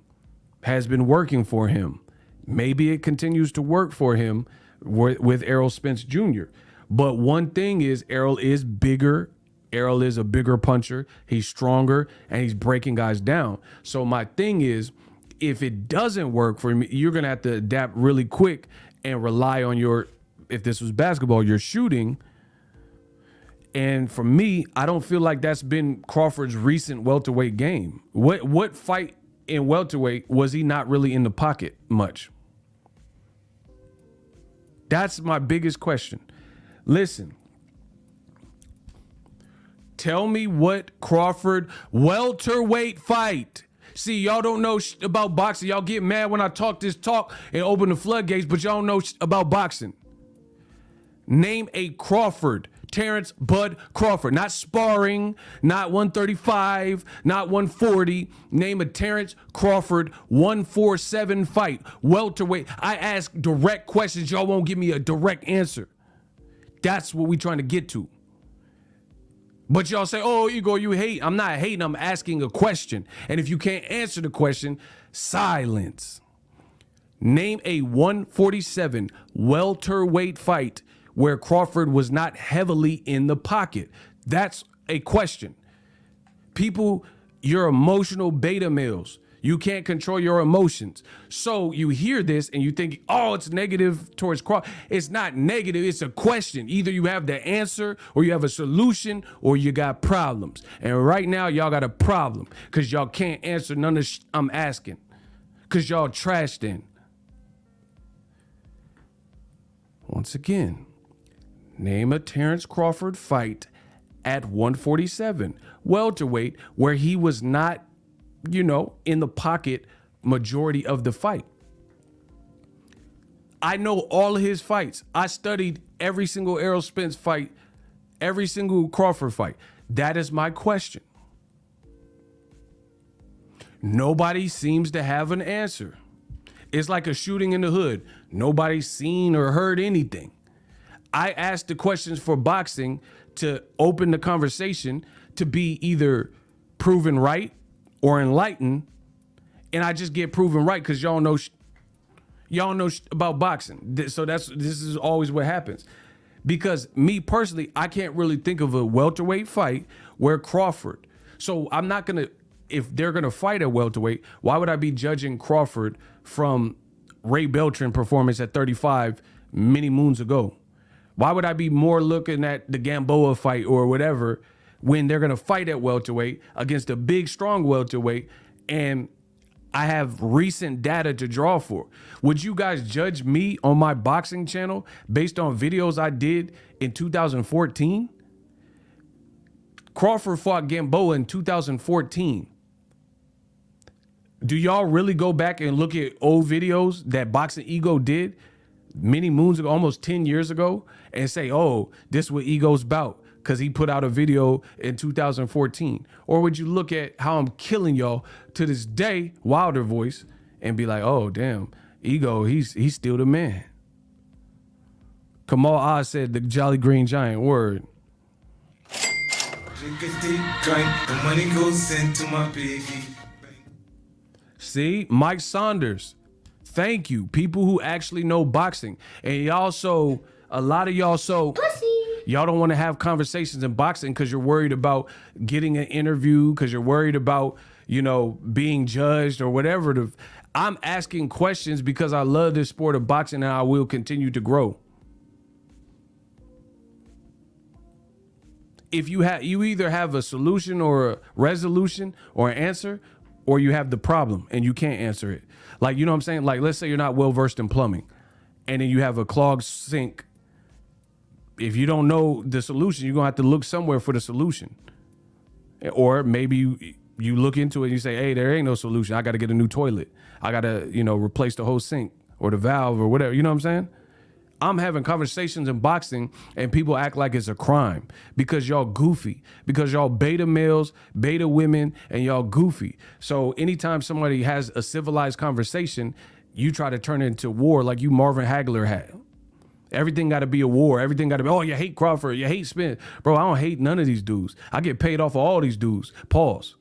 has been working for him. Maybe it continues to work for him with Errol Spence Jr. But one thing is, Errol is bigger. Errol is a bigger puncher. He's stronger, and he's breaking guys down. So my thing is, if it doesn't work for me, you're going to have to adapt really quick and rely on your, if this was basketball, your shooting. And for me, I don't feel like that's been Crawford's recent welterweight game. What fight in welterweight was he not really in the pocket much? That's my biggest question. Listen, tell me what Crawford welterweight fight. See, y'all don't know about boxing. Y'all get mad when I talk this talk and open the floodgates, but y'all don't know about boxing. Name a Crawford, Terrence Bud Crawford, not sparring, not 135, not 140. Name a Terrence Crawford 147 fight, welterweight. I ask direct questions. Y'all won't give me a direct answer. That's what we trying to get to. But y'all say, oh, Ego, you hate. I'm not hating. I'm asking a question. And if you can't answer the question, silence. Name a 147 welterweight fight where Crawford was not heavily in the pocket. That's a question. People, you're emotional beta males. You can't control your emotions. So you hear this and you think, oh, it's negative towards Crawford. It's not negative. It's a question. Either you have the answer or you have a solution or you got problems. And right now, y'all got a problem because y'all can't answer none of I'm asking because y'all trashed in. Once again, name a Terrence Crawford fight at 147, welterweight, where he was not, in the pocket majority of the fight. I know all of his fights. I studied every single Errol Spence fight, every single Crawford fight. That is my question. Nobody seems to have an answer. It's like a shooting in the hood. Nobody's seen or heard anything. I asked the questions for boxing to open the conversation to be either proven right or enlightened, and I just get proven right because y'all know about boxing. So this is always what happens. Because me personally, I can't really think of a welterweight fight where Crawford. So I'm not gonna, if they're gonna fight at welterweight, why would I be judging Crawford from Ray Beltran performance at 35 many moons ago? Why would I be more looking at the Gamboa fight or whatever when they're going to fight at welterweight against a big, strong welterweight and I have recent data to draw for? Would you guys judge me on my boxing channel based on videos I did in 2014? Crawford fought Gamboa in 2014. Do y'all really go back and look at old videos that Boxingego did many moons ago, almost 10 years ago, and say, oh, this is what Ego's about because he put out a video in 2014? Or would you look at how I'm killing y'all to this day, Wilder voice, and be like, oh, damn, Ego, he's still the man. Kamal Oz said the Jolly Green Giant, word. The money goes into my piggy. See, Mike Saunders. Thank you. People who actually know boxing. And y'all a lot of y'all pussy. Y'all don't want to have conversations in boxing because you're worried about getting an interview, because you're worried about, being judged or whatever. I'm asking questions because I love this sport of boxing and I will continue to grow. If you either have a solution or a resolution or an answer, or you have the problem and you can't answer it. Like, you know what I'm saying? Like, let's say you're not well versed in plumbing and then you have a clogged sink. If you don't know the solution, you're gonna have to look somewhere for the solution. Or maybe you look into it and you say, hey, there ain't no solution. I gotta get a new toilet. I gotta, replace the whole sink or the valve or whatever. You know what I'm saying? I'm having conversations in boxing and people act like it's a crime because y'all goofy, because y'all beta males, beta women, and y'all goofy. So anytime somebody has a civilized conversation, you try to turn it into war like you Marvin Hagler had. Everything got to be a war. Everything got to be, oh, you hate Crawford, you hate Spence. Bro, I don't hate none of these dudes. I get paid off of all these dudes. Pause.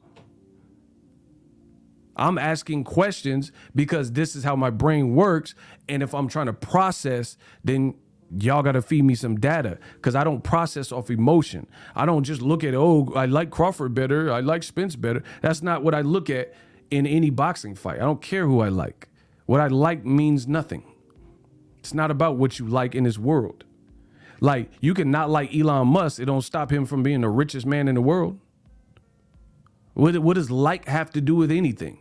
I'm asking questions because this is how my brain works. And if I'm trying to process, then y'all got to feed me some data because I don't process off emotion. I don't just look at, oh, I like Crawford better. I like Spence better. That's not what I look at in any boxing fight. I don't care who I like. What I like means nothing. It's not about what you like in this world. Like, you can not like Elon Musk. It don't stop him from being the richest man in the world. What does like have to do with anything?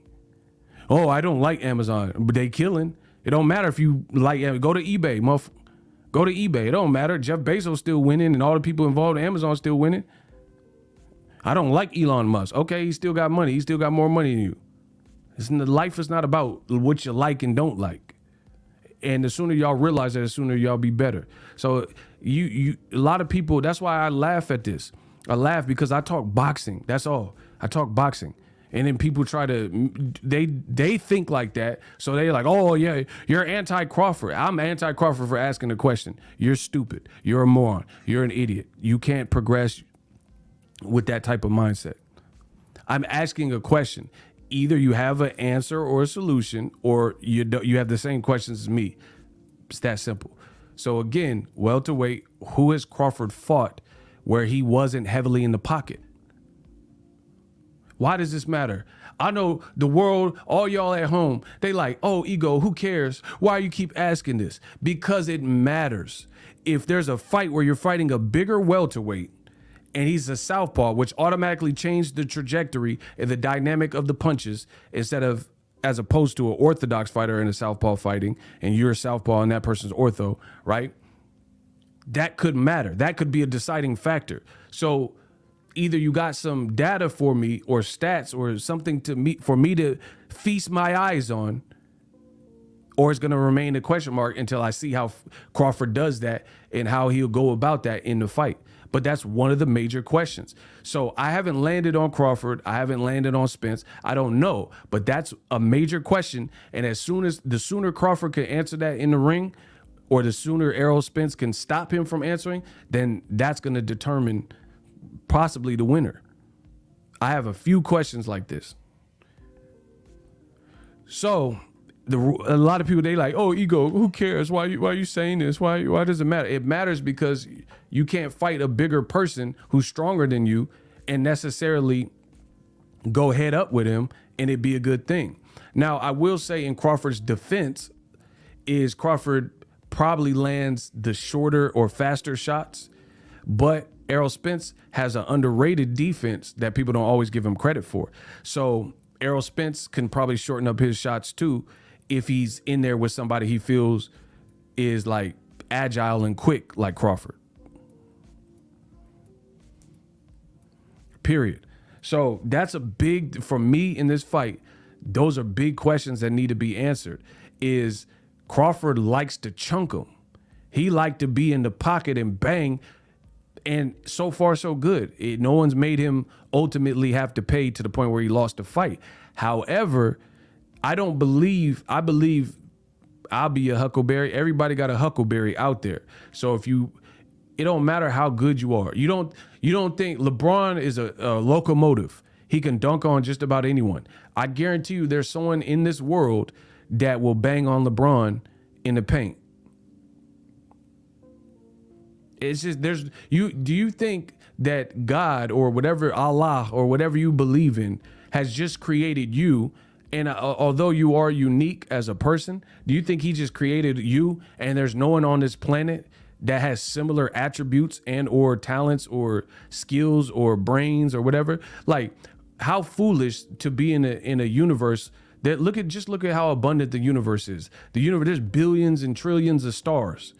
Oh, I don't like Amazon, but they killing. It don't matter if you like, go to eBay, go to eBay. It don't matter. Jeff Bezos still winning and all the people involved in Amazon still winning. I don't like Elon Musk. Okay, he still got money. He still got more money than you. Life is not about what you like and don't like. And the sooner y'all realize that, the sooner y'all be better. So a lot of people, that's why I laugh at this. I laugh because I talk boxing. That's all. I talk boxing. And then people try to, they think like that. So they're like, oh yeah, you're anti-Crawford. I'm anti-Crawford for asking the question. You're stupid. You're a moron. You're an idiot. You can't progress with that type of mindset. I'm asking a question. Either you have an answer or a solution, or you have the same questions as me. It's that simple. So again, welterweight, who has Crawford fought where he wasn't heavily in the pocket? Why does this matter? I know the world, all y'all at home, they like, oh, Ego, who cares? Why you keep asking this? Because it matters. If there's a fight where you're fighting a bigger welterweight, and he's a southpaw, which automatically changed the trajectory and the dynamic of the punches as opposed to an orthodox fighter in a southpaw fighting, and you're a southpaw and that person's ortho, right? That could matter. That could be a deciding factor. So either you got some data for me or stats or something for me to feast my eyes on, or it's going to remain a question mark until I see how Crawford does that and how he'll go about that in the fight. But that's one of the major questions. So I haven't landed on Crawford. I haven't landed on Spence. I don't know. But that's a major question. And the sooner Crawford can answer that in the ring, or the sooner Errol Spence can stop him from answering, then that's going to determine possibly the winner. I have a few questions like this. So a lot of people, they like, oh, Ego, who cares? Why are you saying this? Why does it matter? It matters because you can't fight a bigger person who's stronger than you and necessarily go head up with him and it'd be a good thing. Now, I will say in Crawford's defense is Crawford probably lands the shorter or faster shots, but Errol Spence has an underrated defense that people don't always give him credit for. So Errol Spence can probably shorten up his shots too if he's in there with somebody he feels is like agile and quick like Crawford. Period. So that's a big, for me in this fight, those are big questions that need to be answered. Is Crawford likes to chunk him. He liked to be in the pocket and bang, and so far so good. No one's made him ultimately have to pay to the point where he lost the fight. However, I believe I'll be a Huckleberry. Everybody got a Huckleberry out there. So it don't matter how good you are. You don't think LeBron is a locomotive. He can dunk on just about anyone. I guarantee you there's someone in this world that will bang on LeBron in the paint. It's just do you think that God or whatever, Allah or whatever you believe in, has just created you? And although you are unique as a person, do you think he just created you and there's no one on this planet that has similar attributes and or talents or skills or brains or whatever? Like, how foolish to be in a universe that look at how abundant the universe is. The universe, there's billions and trillions of stars.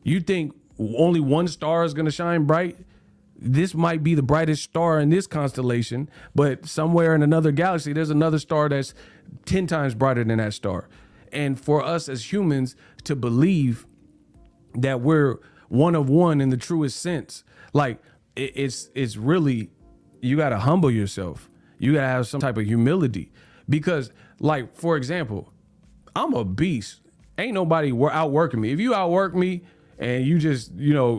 You think only one star is going to shine bright? This might be the brightest star in this constellation, but somewhere in another galaxy, there's another star that's 10 times brighter than that star. And for us as humans to believe that we're one of one in the truest sense, like it's really, you got to humble yourself. You got to have some type of humility, because like, for example, I'm a beast. Ain't nobody outworking me. If you outwork me, and you just,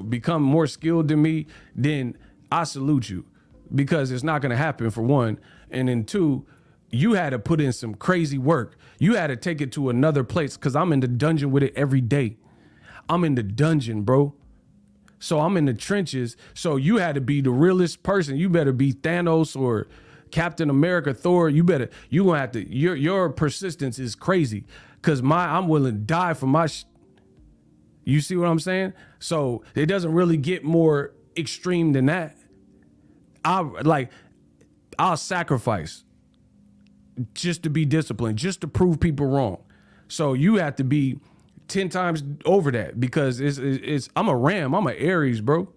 become more skilled than me, then I salute you, because it's not going to happen, for one. And then two, you had to put in some crazy work. You had to take it to another place, because I'm in the dungeon with it every day. I'm in the dungeon, bro. So I'm in the trenches. So you had to be the realest person. You better be Thanos or Captain America, Thor, you gonna have to, your persistence is crazy. Cause I'm willing to die for my you see what I'm saying? So it doesn't really get more extreme than that. I'll sacrifice just to be disciplined, just to prove people wrong. So you have to be 10 times over that, because I'm a Ram. I'm an Aries, bro.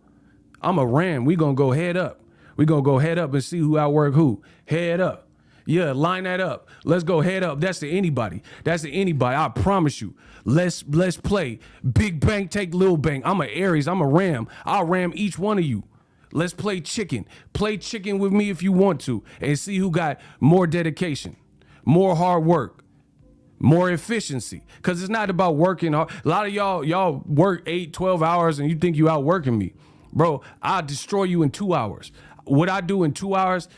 I'm a Ram. We gonna go head up. We gonna go head up and see who outwork who. Head up. Yeah, line that up. Let's go head up. That's to anybody. That's to anybody. I promise you. Let's play. Big bank take little bank. I'm an Aries. I'm a Ram. I'll ram each one of you. Let's play chicken. Play chicken with me if you want to, and see who got more dedication, more hard work, more efficiency. Because it's not about working hard. A lot of y'all work 8, 12 hours and you think you outworking me. Bro, I'll destroy you in 2 hours. What I do in 2 hours,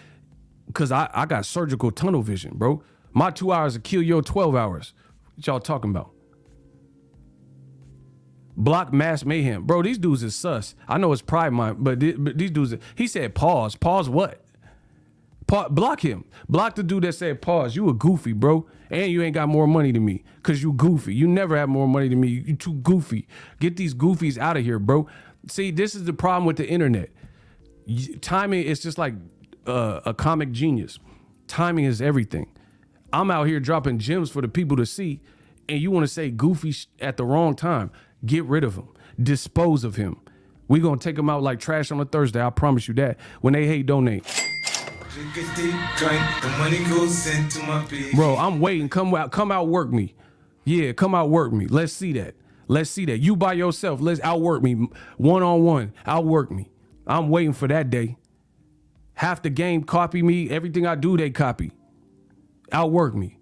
because I got surgical tunnel vision, bro. My 2 hours will kill your 12 hours. What y'all talking about? Block mass mayhem. Bro, these dudes is sus. I know it's Pride Month, but these dudes, he said pause. Pause what? Block him. Block the dude that said pause. You a goofy, bro. And you ain't got more money than me, because you goofy. You never have more money than me. You too goofy. Get these goofies out of here, bro. See, this is the problem with the internet. Timing is just like a comic genius. Timing is everything. I'm out here dropping gems for the people to see, and you want to say goofy at the wrong time. Get rid of him. Dispose of him. We gonna take him out like trash on a Thursday. I promise you that. When they hate, donate. The money goes into my piggy. Bro, I'm waiting. Come out, work me. Yeah, come out, work me. Let's see that. Let's see that. You by yourself. Let's outwork me. One-on-one. Outwork me. I'm waiting for that day. Half the game copy me. Everything I do, they copy. Outwork me.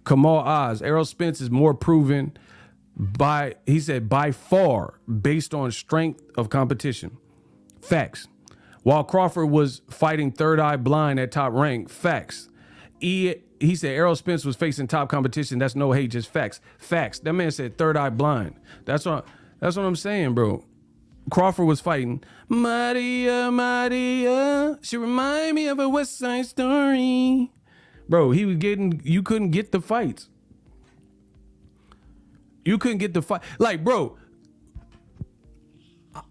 Kamal Oz. Errol Spence is more proven by far, based on strength of competition. Facts. While Crawford was fighting third eye blind at top rank. Facts. He said Errol Spence was facing top competition. That's no hate, just facts. Facts. That man said third eye blind. That's what I'm saying, bro. Crawford was fighting Maria, Maria. She remind me of a West Side Story. Bro, you couldn't get the fights. You couldn't get the fight. Like, bro,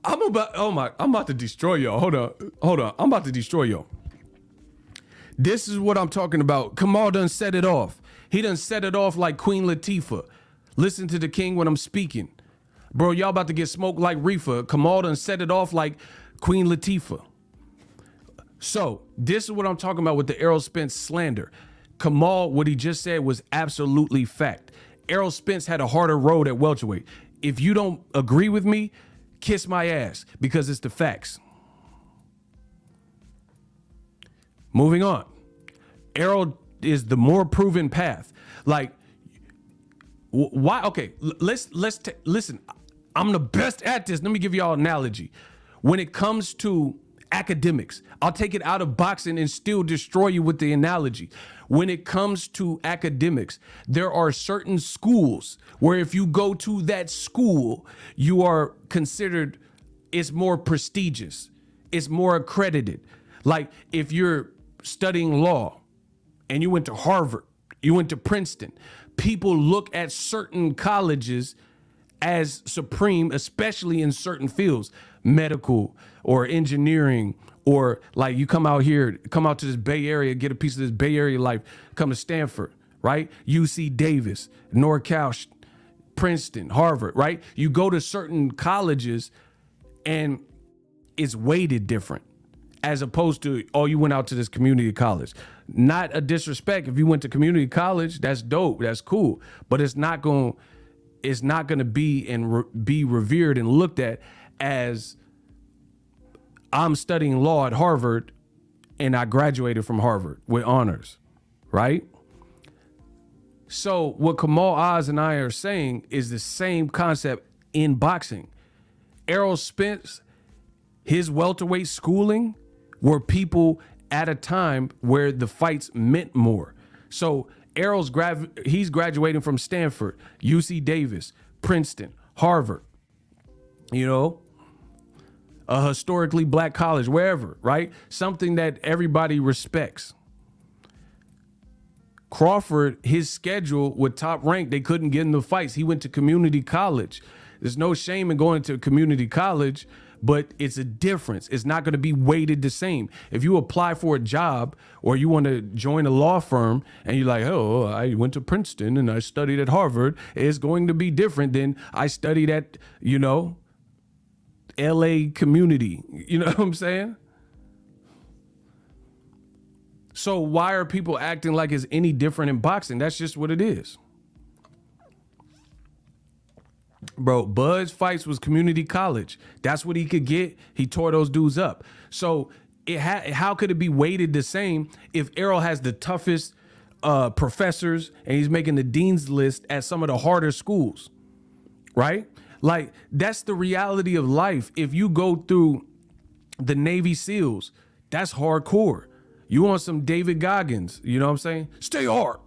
I'm about to destroy y'all. Hold on. I'm about to destroy y'all. This is what I'm talking about. Kamal done set it off. He done set it off like Queen Latifah. Listen to the king when I'm speaking. Bro, y'all about to get smoked like reefer. Kamal done set it off like Queen Latifah. So this is what I'm talking about with the Errol Spence slander. Kamal, what he just said was absolutely fact. Errol Spence had a harder road at welterweight. If you don't agree with me, kiss my ass, because it's the facts. Moving on. Errol is the more proven path. Like, why? Okay, listen. I'm the best at this. Let me give y'all an analogy. When it comes to academics, I'll take it out of boxing and still destroy you with the analogy. When it comes to academics, there are certain schools where if you go to that school, you are considered, it's more prestigious, it's more accredited. Like if you're studying law and you went to Harvard, you went to Princeton, people look at certain colleges as supreme, especially in certain fields, medical or engineering, or like you come out to this Bay Area, get a piece of this Bay Area life, come to Stanford, right? UC Davis, NorCal, Princeton, Harvard, right? You go to certain colleges and it's weighted different, as opposed to, oh, you went out to this community college. Not a disrespect. If you went to community college, that's dope. That's cool. But it's not going to be and be revered and looked at as I'm studying law at Harvard and I graduated from Harvard with honors, right? So what Kamal Oz and I are saying is the same concept in boxing. Errol Spence, his welterweight schooling were people at a time where the fights meant more. So Errol's he's graduating from Stanford, UC Davis, Princeton, Harvard. You know, a historically black college, wherever, right? Something that everybody respects. Crawford, his schedule with Top Rank, they couldn't get in the fights. He went to community college. There's no shame in going to community college, but it's a difference. It's not going to be weighted the same. If you apply for a job or you want to join a law firm and you're like, oh, I went to Princeton and I studied at Harvard, it's going to be different than I studied at, LA community. You know what I'm saying? So why are people acting like it's any different in boxing? That's just what it is. Bro, Bud's fights was community college. That's what he could get. He tore those dudes up. So how could it be weighted the same if Errol has the toughest professors and he's making the dean's list at some of the harder schools, right? Like, that's the reality of life. If you go through the Navy SEALs, that's hardcore. You want some David Goggins, you know what I'm saying? Stay hard.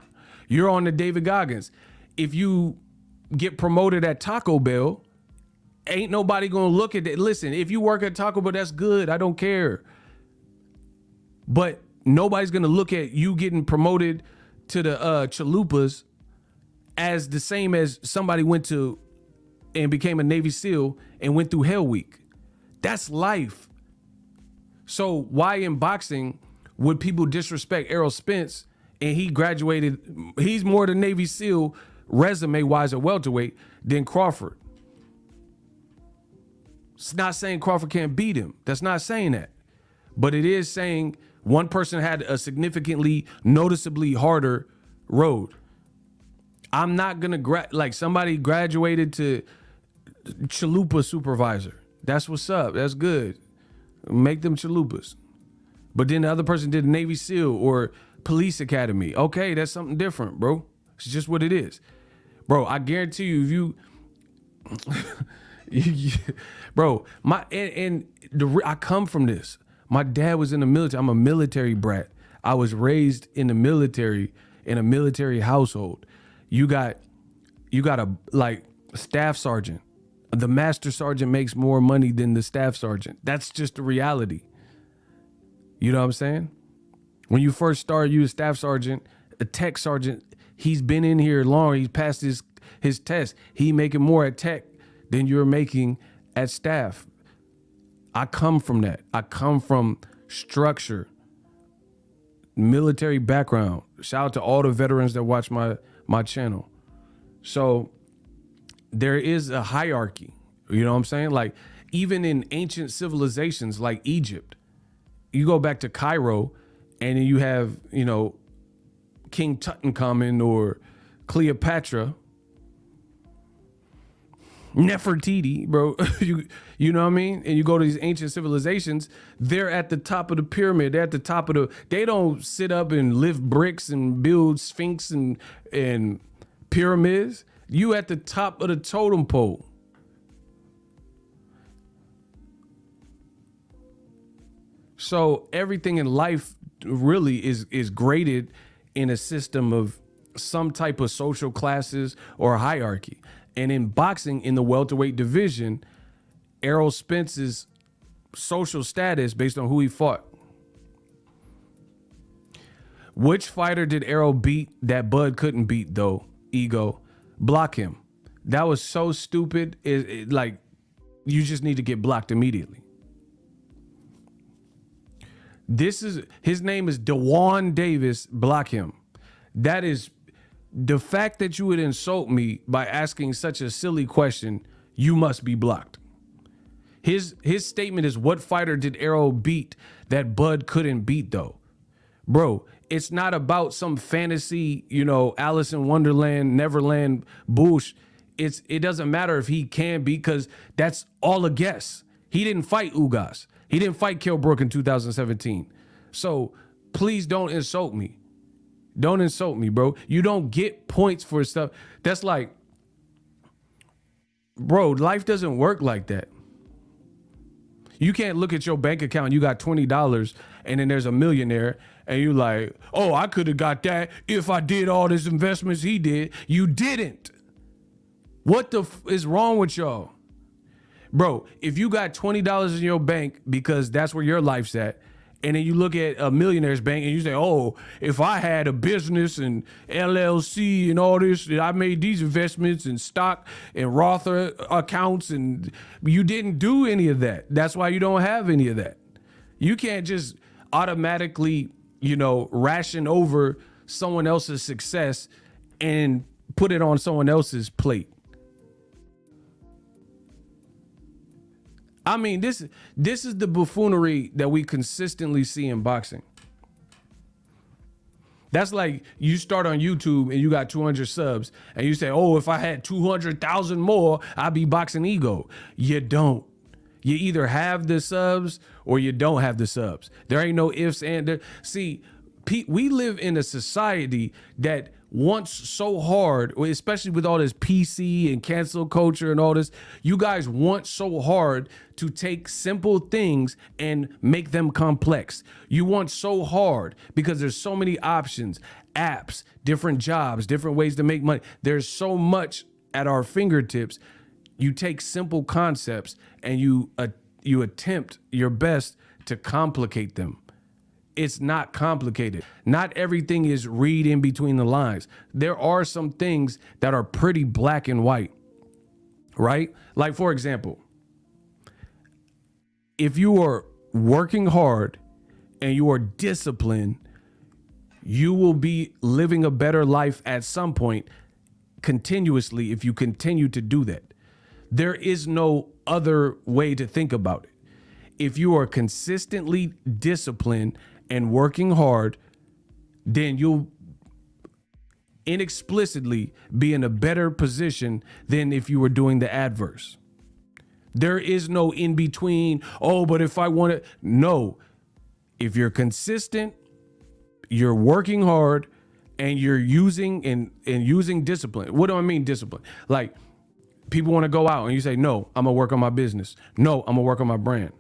You're on the David Goggins. If you get promoted at Taco Bell, ain't nobody gonna look at it. Listen, if you work at Taco Bell, that's good. I don't care. But nobody's gonna look at you getting promoted to the Chalupas as the same as somebody went to and became a Navy SEAL and went through Hell Week. That's life. So why in boxing would people disrespect Errol Spence and he graduated? He's more than Navy SEAL resume-wise at welterweight than Crawford. It's not saying Crawford can't beat him. That's not saying that. But it is saying one person had a significantly, noticeably harder road. I'm not going to, like somebody graduated to Chalupa supervisor. That's what's up. That's good. Make them Chalupas. But then the other person did Navy SEAL or police academy. Okay, that's something different, bro. It's just what it is. Bro, I guarantee you, if you, bro, I come from this. My dad was in the military. I'm a military brat. I was raised in the military, in a military household. You got a like staff sergeant. The master sergeant makes more money than the staff sergeant. That's just the reality. You know what I'm saying? When you first start, you a staff sergeant, a tech sergeant. He's been in here long. He's passed his test. He making more at tech than you're making at staff. I come from that. I come from structure, military background. Shout out to all the veterans that watch my channel. So there is a hierarchy. You know what I'm saying? Like even in ancient civilizations like Egypt, you go back to Cairo and you have, King Tutankhamun or Cleopatra, Nefertiti, bro. you know what I mean? And you go to these ancient civilizations, they're at the top of the pyramid. They're at the top of they don't sit up and lift bricks and build sphinx and pyramids. You at the top of the totem pole. So everything in life really is graded in a system of some type of social classes or hierarchy. And in boxing, in the welterweight division, Errol Spence's social status based on who he fought. Which fighter did Errol beat that Bud couldn't beat though? Ego. Block him. That was so stupid. Like, you just need to get blocked immediately. His name is DeJuan Davis. Block him. That is the fact that you would insult me by asking such a silly question. You must be blocked. His statement is, what fighter did Errol beat that Bud couldn't beat though? Bro, it's not about some fantasy, Alice in Wonderland, Neverland bullshit. It doesn't matter if he can beat, because that's all a guess. He didn't fight Ugas. He didn't fight Kell Brook in 2017. So please don't insult me. Don't insult me, bro. You don't get points for stuff. That's like, bro, life doesn't work like that. You can't look at your bank account and you got $20 and then there's a millionaire and you like, oh, I could have got that if I did all these investments he did. You didn't. What the is wrong with y'all? Bro, if you got $20 in your bank because that's where your life's at, and then you look at a millionaire's bank and you say, oh, if I had a business and LLC and all this, I made these investments in stock and Roth accounts, and you didn't do any of that. That's why you don't have any of that. You can't just automatically, ration over someone else's success and put it on someone else's plate. I mean, this is the buffoonery that we consistently see in boxing. That's like you start on YouTube and you got 200 subs and you say, oh, if I had 200,000 more, I'd be Boxingego. You don't. You either have the subs or you don't have the subs. There ain't no ifs and there. See, we live in a society that wants so hard, especially with all this PC and cancel culture and all this, you guys want so hard to take simple things and make them complex. You want so hard because there's so many options, apps, different jobs, different ways to make money. There's so much at our fingertips. You take simple concepts and you attempt your best to complicate them. It's not complicated. Not everything is read in between the lines. There are some things that are pretty black and white, right? Like, for example, if you are working hard and you are disciplined, you will be living a better life at some point continuously if you continue to do that. There is no other way to think about it. If you are consistently disciplined and working hard, then you'll inexplicitly be in a better position than if you were doing the adverse. There is no in between. Oh, but if I want to, no. If you're consistent, you're working hard, and you're using and using discipline. What do I mean discipline? Like, people want to go out and you say, no, I'm gonna work on my business. No, I'm gonna work on my brand.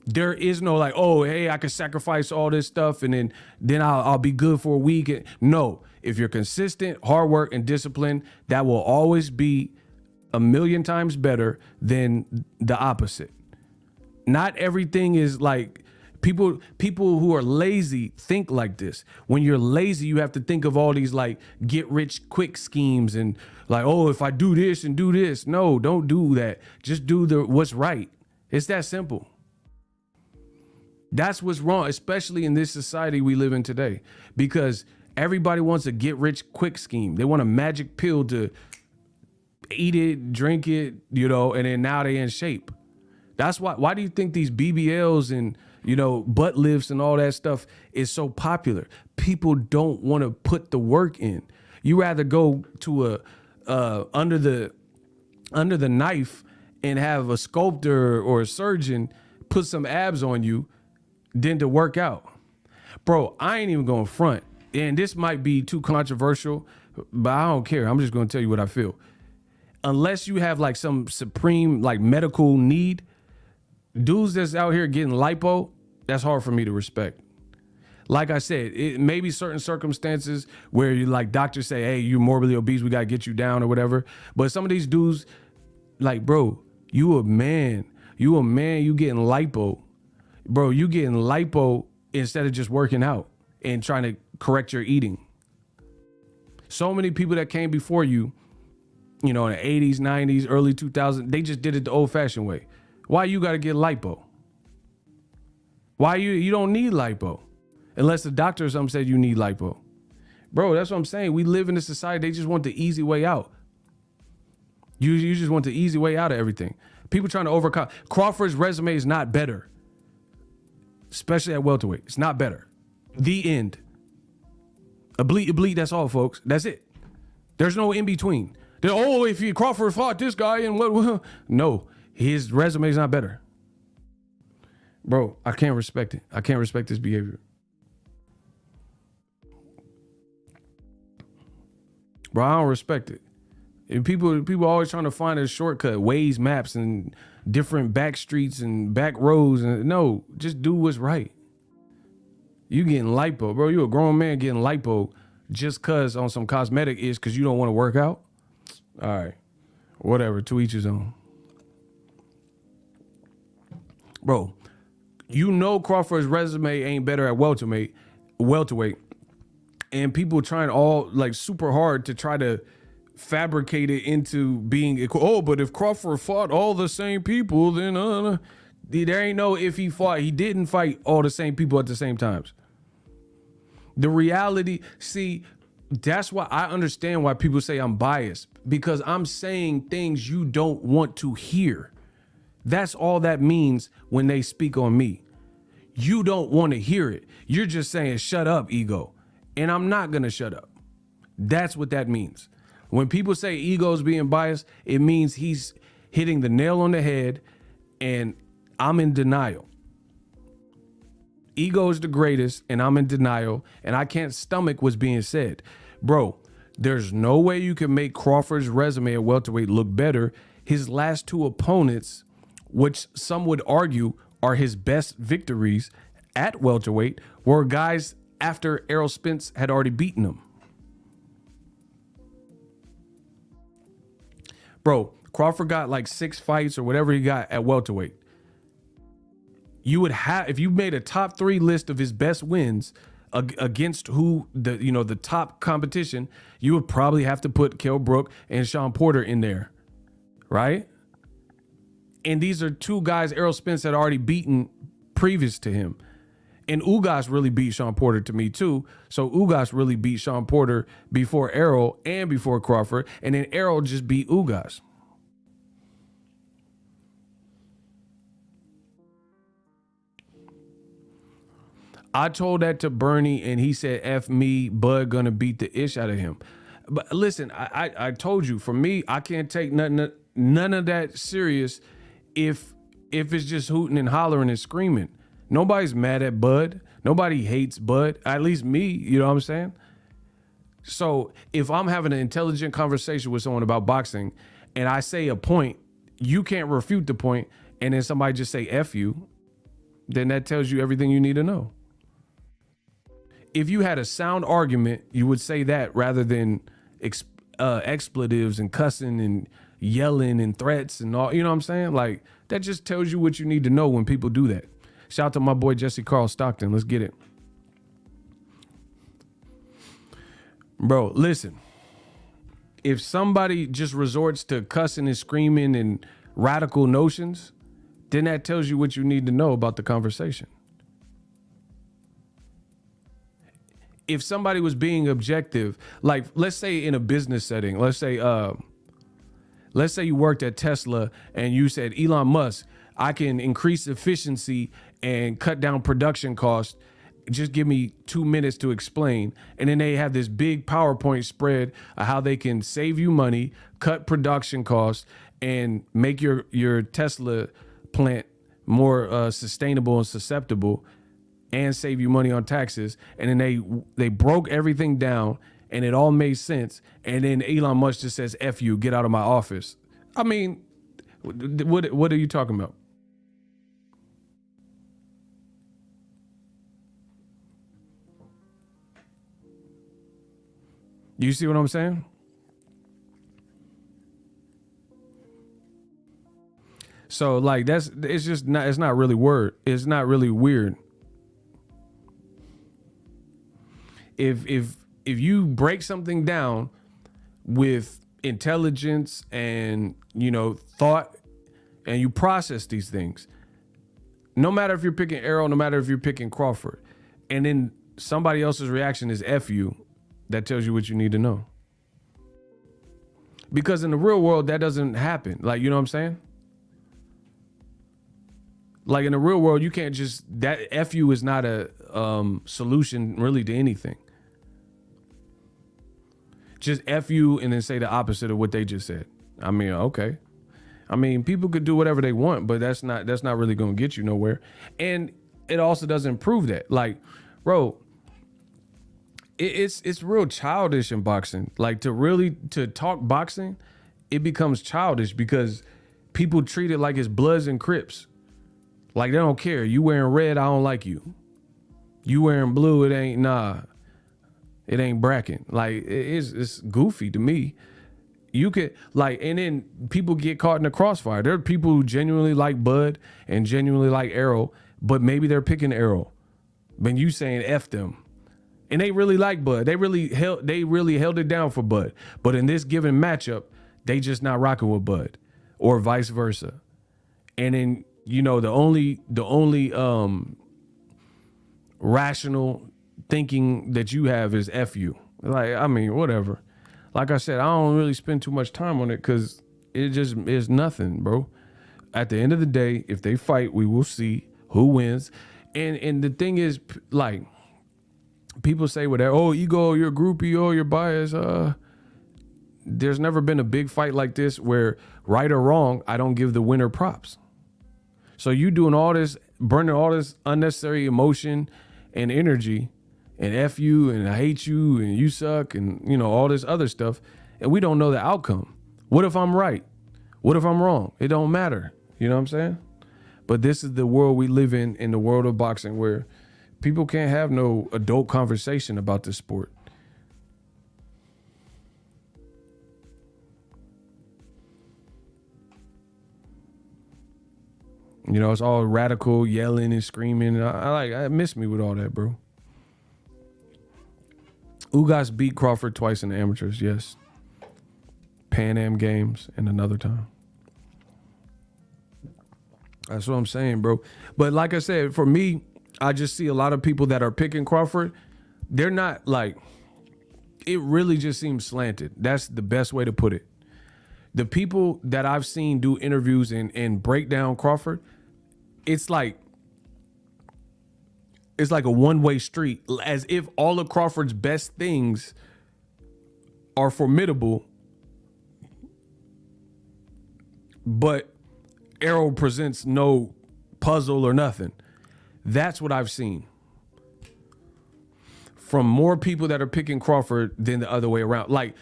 There is no like, oh, hey, I can sacrifice all this stuff and then I'll be good for a week. No, if you're consistent, hard work, and discipline, that will always be 1,000,000 times better than the opposite. Not everything is like people who are lazy think like this. When you're lazy, you have to think of all these like get rich quick schemes and like, oh, if I do this and do this. No, don't do that. Just do what's right. It's that simple. That's what's wrong, especially in this society we live in today, because everybody wants a get rich quick scheme. They want a magic pill to eat it, drink it, and then now they in shape. That's why do you think these BBLs and, butt lifts and all that stuff is so popular? People don't want to put the work in. You rather go to under the knife and have a sculptor or a surgeon put some abs on you than to work out. Bro, I ain't even going front. And this might be too controversial, but I don't care. I'm just going to tell you what I feel. Unless you have like some supreme like medical need, dudes that's out here getting lipo, that's hard for me to respect. Like I said, it may be certain circumstances where you like doctors say, hey, you're morbidly obese, we got to get you down or whatever. But some of these dudes, like, bro, you a man, you getting lipo. Bro, you getting lipo instead of just working out and trying to correct your eating. So many people that came before you, in the 80s, 90s, early 2000s, they just did it the old-fashioned way. Why you got to get lipo? Why you don't need lipo? Unless the doctor or something said you need lipo. Bro, that's what I'm saying. We live in a society, they just want the easy way out. You just want the easy way out of everything. People trying to overcome. Crawford's resume is not better. Especially at welterweight. It's not better. The end. A bleed, that's all, folks. That's it. There's no in between. If Crawford fought this guy and what? No, his resume is not better. Bro, I can't respect it. I can't respect this behavior. Bro, I don't respect it. And people always trying to find a shortcut, Waze maps and different back streets and back roads. And no, just do what's right. You getting lipo, bro. You a grown man getting lipo just cause on some cosmetic is cause you don't want to work out. All right, whatever. To each his own. Bro, you know Crawford's resume ain't better at welterweight, and people trying all like super hard to try to fabricate it into being equal. Oh, but if Crawford fought all the same people, then there ain't no if he didn't fight all the same people at the same times. The reality, see, that's why I understand why people say I'm biased, because I'm saying things you don't want to hear. That's all that means when they speak on me. You don't want to hear it. You're just saying, shut up, ego. And I'm not going to shut up. That's what that means. When people say ego's being biased, it means he's hitting the nail on the head and I'm in denial. Ego is the greatest and I'm in denial and I can't stomach what's being said. Bro, there's no way you can make Crawford's resume at welterweight look better. His last two opponents, which some would argue are his best victories at welterweight, were guys after Errol Spence had already beaten him. Bro, Crawford got like 6 fights or whatever he got at welterweight. You would have, if you made a top 3 list of his best wins against the top competition, you would probably have to put Kell Brook and Sean Porter in there, right? And these are 2 guys Errol Spence had already beaten previous to him. And Ugas really beat Sean Porter to me too. So Ugas really beat Sean Porter before Errol and before Crawford. And then Errol just beat Ugas. I told that to Bernie and he said, F me, Bud gonna beat the ish out of him. But listen, I told you, for me, I can't take none of that serious if it's just hooting and hollering and screaming. Nobody's mad at Bud. Nobody hates Bud, at least me, you know what I'm saying? So if I'm having an intelligent conversation with someone about boxing and I say a point, you can't refute the point, and then somebody just say F you, then that tells you everything you need to know. If you had a sound argument, you would say that rather than expletives and cussing and yelling and threats and all, you know what I'm saying? Like, that just tells you what you need to know when people do that. Shout out to my boy Jesse Carl Stockton. Let's get it. Bro, listen. If somebody just resorts to cussing and screaming and radical notions, then that tells you what you need to know about the conversation. If somebody was being objective, like let's say in a business setting, let's say you worked at Tesla and you said, Elon Musk, I can increase efficiency and cut down production costs. Just give me 2 minutes to explain. And then they have this big PowerPoint spread of how they can save you money, cut production costs, and make your Tesla plant more sustainable and susceptible, and save you money on taxes. And then they broke everything down and it all made sense. And then Elon Musk just says, F you, get out of my office. I mean, what are you talking about? You see what I'm saying? So like it's not really weird. If you break something down with intelligence and, thought, and you process these things, no matter if you're picking Errol, no matter if you're picking Crawford, and then somebody else's reaction is F you, that tells you what you need to know. Because in the real world, that doesn't happen. Like, you know what I'm saying? Like in the real world, you can't just, that F you is not a solution really to anything. Just F you and then say the opposite of what they just said. I mean, okay. I mean, people could do whatever they want, but that's not really going to get you nowhere. And it also doesn't prove that. Like, bro, it's real childish in boxing. Like to talk boxing, it becomes childish because people treat it like it's Bloods and Crips. Like they don't care. You wearing red, I don't like you. You wearing blue, it ain't bracken. Like it's goofy to me. You could like, and then people get caught in the crossfire. There are people who genuinely like Bud and genuinely like Errol, but maybe they're picking Errol. But you saying F them. And they really like Bud. They really held it down for Bud. But in this given matchup, they just not rocking with Bud, or vice versa. And then, you know, the only rational thinking that you have is F you. Like, I mean, whatever. Like I said, I don't really spend too much time on it because it just is nothing, bro. At the end of the day, if they fight, we will see who wins. And the thing is, like, people say with that, oh, ego, you're a groupie, oh, you're biased. There's never been a big fight like this where, right or wrong, I don't give the winner props. So you doing all this, burning all this unnecessary emotion and energy, and F you, and I hate you, and you suck, and, you know, all this other stuff, and we don't know the outcome. What if I'm right? What if I'm wrong? It don't matter. You know what I'm saying? But this is the world we live in the world of boxing, where people can't have no adult conversation about this sport. You know, it's all radical yelling and screaming. I miss me with all that, bro. Ugas beat Crawford twice in the amateurs, yes. Pan Am Games and another time. That's what I'm saying, bro. But like I said, for me, I just see a lot of people that are picking Crawford. They're not like, it really just seems slanted. That's the best way to put it. The people that I've seen do interviews and break down Crawford, it's like a one-way street, as if all of Crawford's best things are formidable, but Errol presents no puzzle or nothing. That's what I've seen from more people that are picking Crawford than the other way around. Like,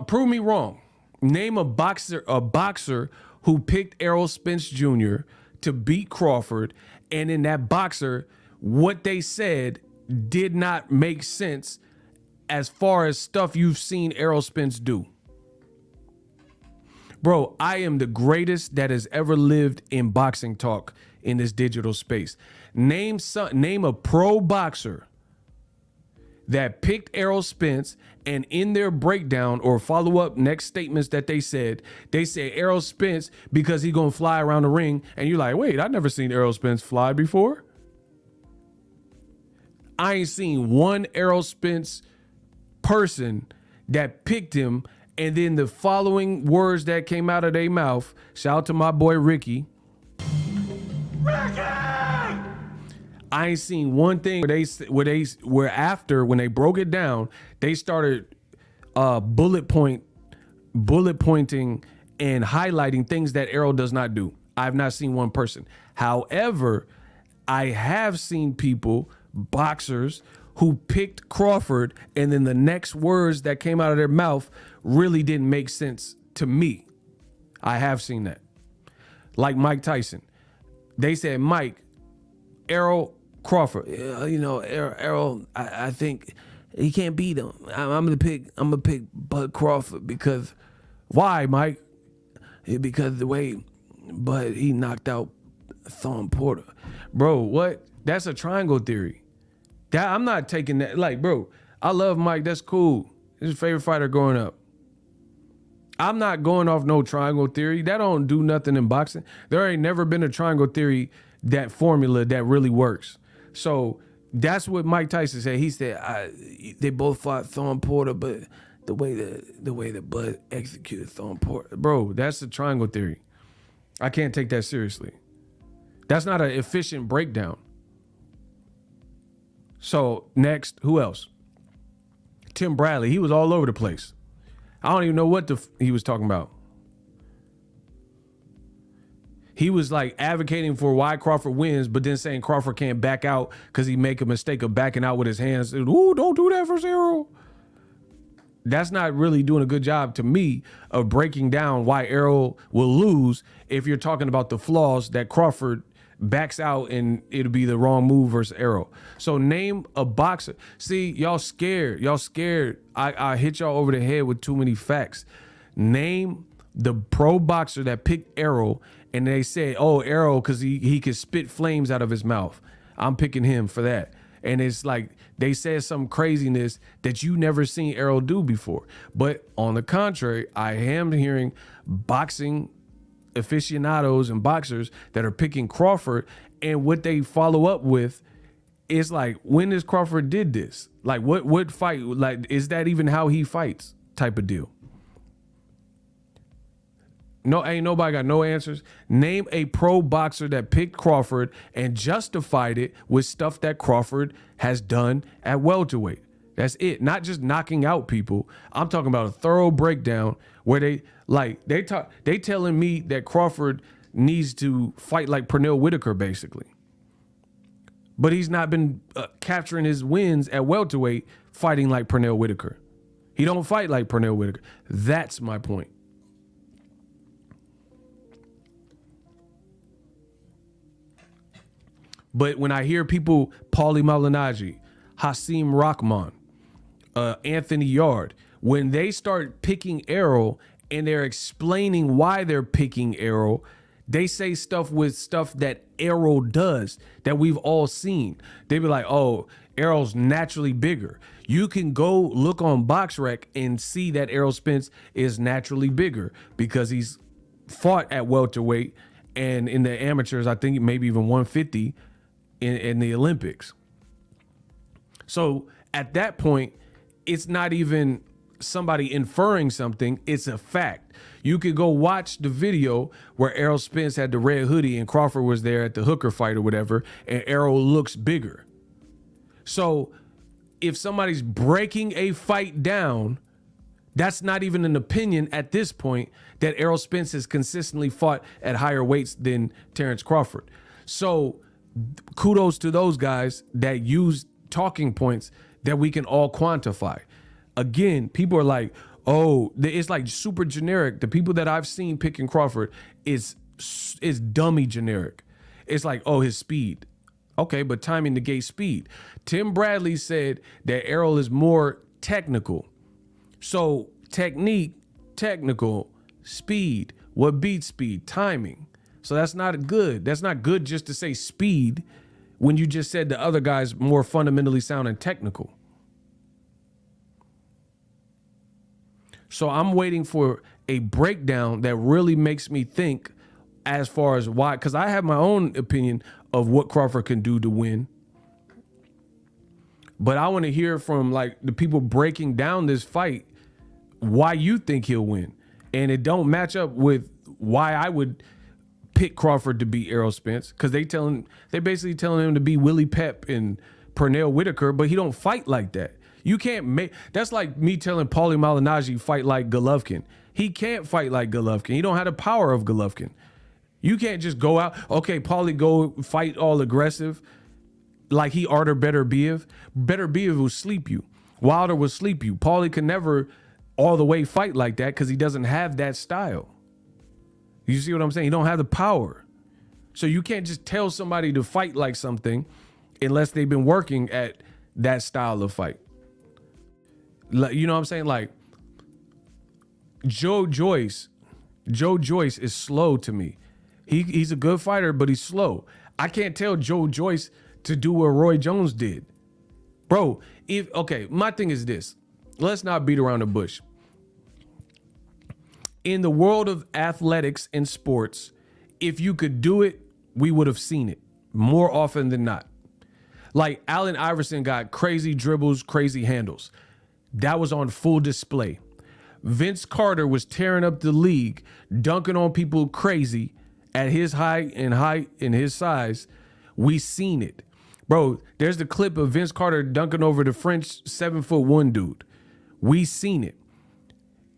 prove me wrong. Name a boxer who picked Errol Spence Jr. to beat Crawford, and in that boxer, what they said did not make sense as far as stuff you've seen Errol Spence do. Bro, I am the greatest that has ever lived in boxing talk in this digital space. Name a pro boxer that picked Errol Spence, and in their breakdown or follow-up next statements that they said Errol Spence because he gonna fly around the ring, and you're like, wait, I've never seen Errol Spence fly before. I ain't seen one Errol Spence person that picked him, and then the following words that came out of their mouth, shout out to my boy Ricky. I ain't seen one thing where after, when they broke it down, they started bullet pointing and highlighting things that Errol does not do. I've not seen one person. However, I have seen people, boxers, who picked Crawford, and then the next words that came out of their mouth really didn't make sense to me. I have seen that. Like Mike Tyson. They said, Mike, Errol, Crawford. You know, Errol, I think he can't beat him. I'm gonna pick Bud Crawford because why, Mike? Because the way Bud he knocked out Thorne Porter. Bro, what? That's a triangle theory. That I'm not taking that. Like, bro, I love Mike. That's cool. He's his favorite fighter growing up. I'm not going off no triangle theory. That don't do nothing in boxing. There ain't never been a triangle theory, that formula that really works. So that's what Mike Tyson said. He said they both fought Thorne Porter, but the way that Bud executed Thorne Porter, bro, that's a triangle theory. I can't take that seriously. That's not an efficient breakdown. So next, who else? Tim Bradley. He was all over the place. I don't even know what he was talking about. He was like advocating for why Crawford wins, but then saying Crawford can't back out because he make a mistake of backing out with his hands. Ooh, don't do that for Errol. That's not really doing a good job to me of breaking down why Errol will lose if you're talking about the flaws that Crawford backs out and it'll be the wrong move versus Errol. So name a boxer. See, y'all scared. Y'all scared. I hit y'all over the head with too many facts. Name the pro boxer that picked Errol and they said, oh, Errol, because he could spit flames out of his mouth. I'm picking him for that. And it's like they said some craziness that you never seen Errol do before. But on the contrary, I am hearing boxing aficionados and boxers that are picking Crawford, and what they follow up with is like, when is Crawford did this? Like what fight? Like, is that even how he fights? Type of deal. No, ain't nobody got no answers. Name a pro boxer that picked Crawford and justified it with stuff that Crawford has done at welterweight. That's it. Not just knocking out people. I'm talking about a thorough breakdown where they telling me that Crawford needs to fight like Pernell Whitaker, basically. But he's not been capturing his wins at welterweight fighting like Pernell Whitaker. He don't fight like Pernell Whitaker. That's my point. But when I hear people, Paulie Malignaggi, Hasim Rahman, Anthony Yard, when they start picking Errol and they're explaining why they're picking Errol, they say stuff that Errol does that we've all seen. They be like, oh, Errol's naturally bigger. You can go look on BoxRec and see that Errol Spence is naturally bigger because he's fought at welterweight and in the amateurs, I think maybe even 150 in the Olympics. So at that point, it's not even somebody inferring something, it's a fact. You could go watch the video where Errol Spence had the red hoodie and Crawford was there at the hooker fight or whatever, and Errol looks bigger. So if somebody's breaking a fight down, that's not even an opinion at this point that Errol Spence has consistently fought at higher weights than Terrence Crawford. So kudos to those guys that use talking points that we can all quantify. Again, people are like, oh, it's like super generic. The people that I've seen picking Crawford is dummy generic. It's like, oh, his speed. Okay, but timing negates speed. Tim Bradley said that Errol is more technical. So technique, technical, speed. What beats speed? Timing. So that's not good. That's not good just to say speed when you just said the other guy's more fundamentally sound and technical. So I'm waiting for a breakdown that really makes me think as far as why, because I have my own opinion of what Crawford can do to win. But I want to hear from like the people breaking down this fight, why you think he'll win. And it don't match up with why I would pick Crawford to beat Errol Spence, because they basically telling him to be Willie Pep and Pernell Whitaker, but he don't fight like that. You can't make, that's like me telling Paulie Malignaggi fight like Golovkin. He can't fight like Golovkin. He don't have the power of Golovkin. You can't just go out, okay, Paulie go fight all aggressive like he Artur Beterbiev. Beterbiev will sleep you. Wilder will sleep you. Paulie can never all the way fight like that because he doesn't have that style. You see what I'm saying? He don't have the power. So you can't just tell somebody to fight like something unless they've been working at that style of fight. You know what I'm saying? Like Joe Joyce is slow to me. He's a good fighter, but he's slow. I can't tell Joe Joyce to do what Roy Jones did. Bro, my thing is this. Let's not beat around the bush. In the world of athletics and sports, if you could do it, we would have seen it more often than not. Like Allen Iverson got crazy dribbles, crazy handles. That was on full display. Vince Carter was tearing up the league, dunking on people crazy at his height and his size. We seen it. Bro, there's the clip of Vince Carter dunking over the French 7'1" dude. We seen it.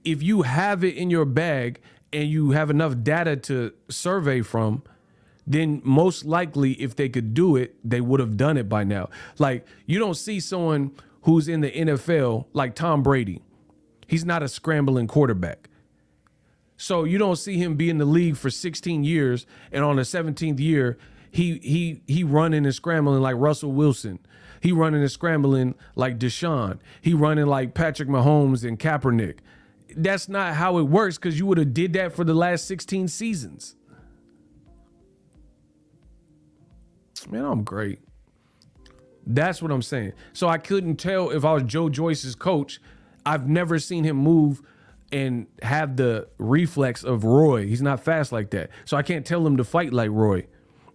If you have it in your bag and you have enough data to survey from, then most likely if they could do it, they would have done it by now. Like, you don't see someone who's in the NFL like Tom Brady. He's not a scrambling quarterback. So you don't see him be in the league for 16 years and on the 17th year, He running and scrambling like Russell Wilson. He running and scrambling like Deshaun. He running like Patrick Mahomes and Kaepernick. That's not how it works, because you would have did that for the last 16 seasons. Man, I'm great. That's what I'm saying. So I couldn't tell if I was Joe Joyce's coach. I've never seen him move and have the reflex of Roy. He's not fast like that. So I can't tell him to fight like Roy.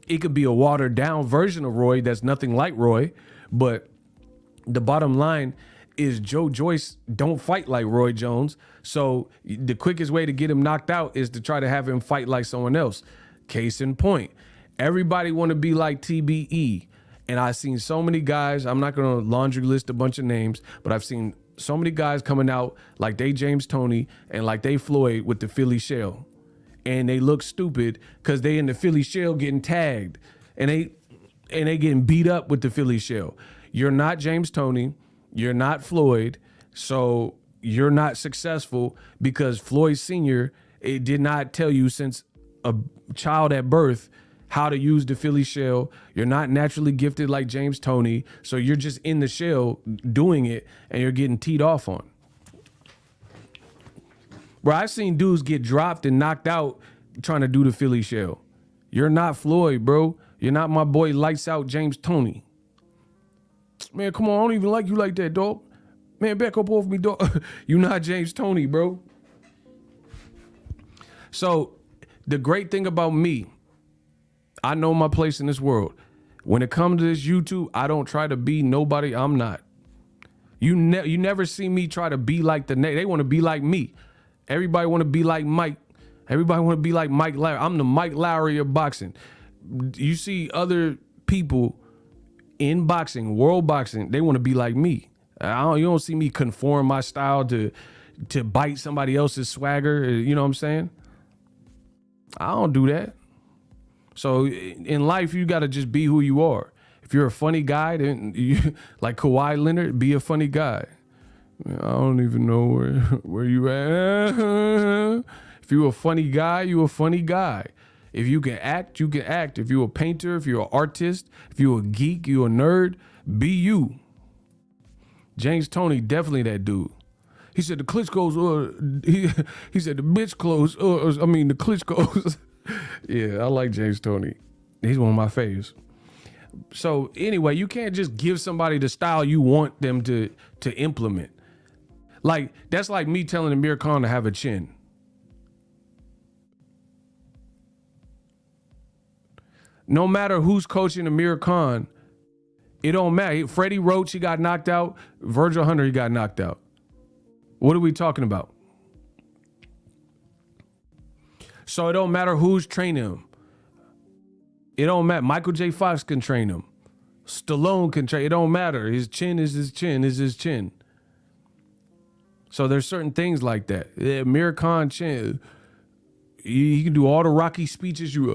It could be a watered down version of Roy that's nothing like Roy. But the bottom line is Joe Joyce don't fight like Roy Jones. So the quickest way to get him knocked out is to try to have him fight like someone else. Case in point, everybody want to be like TBE. And I've seen so many guys, I'm not going to laundry list a bunch of names, but I've seen so many guys coming out like they James Toney and like they Floyd with the Philly shell. And they look stupid because they in the Philly shell getting tagged. And they getting beat up with the Philly shell. You're not James Toney. You're not Floyd. So you're not successful because Floyd Sr., it did not tell you since a child at birth how to use the Philly shell. You're not naturally gifted like James Toney. So you're just in the shell doing it and you're getting teed off on. Bro, I've seen dudes get dropped and knocked out trying to do the Philly shell. You're not Floyd, bro. You're not my boy Lights Out James Toney. Man, come on, I don't even like you like that, dog. Man, back up off me, dog. You not James Toney, bro. So the great thing about me, I know my place in this world. When it comes to this YouTube, I don't try to be nobody I'm not. You never see me try to be like they want to be like me. Everybody want to be like Mike. Everybody want to be like Mike Lowry. I'm the Mike Lowry of boxing. You see other people in boxing, world boxing, they want to be like me. You don't see me conform my style to bite somebody else's swagger. You know what I'm saying? I don't do that. So in life, you got to just be who you are. If you're a funny guy, then you, like Kawhi Leonard, be a funny guy. I don't even know where you at. If you're a funny guy, you're a funny guy. If you can act, you can act. If you're a painter, if you're an artist, if you're a geek, you're a nerd, be you. James Toney, definitely that dude. He said the Klitschko's, he said the bitch clothes, the Klitschko's. Yeah, I like James Toney. He's one of my faves. So anyway, you can't just give somebody the style you want them to implement. Like, that's like me telling Amir Khan to have a chin. No matter who's coaching Amir Khan, it don't matter. Freddie Roach, he got knocked out. Virgil Hunter, he got knocked out. What are we talking about? So it don't matter who's training him. It don't matter. Michael J. Fox can train him. Stallone can train. It don't matter. His chin is his chin is his chin. So there's certain things like that. Amir Khan chin, he can do all the Rocky speeches you.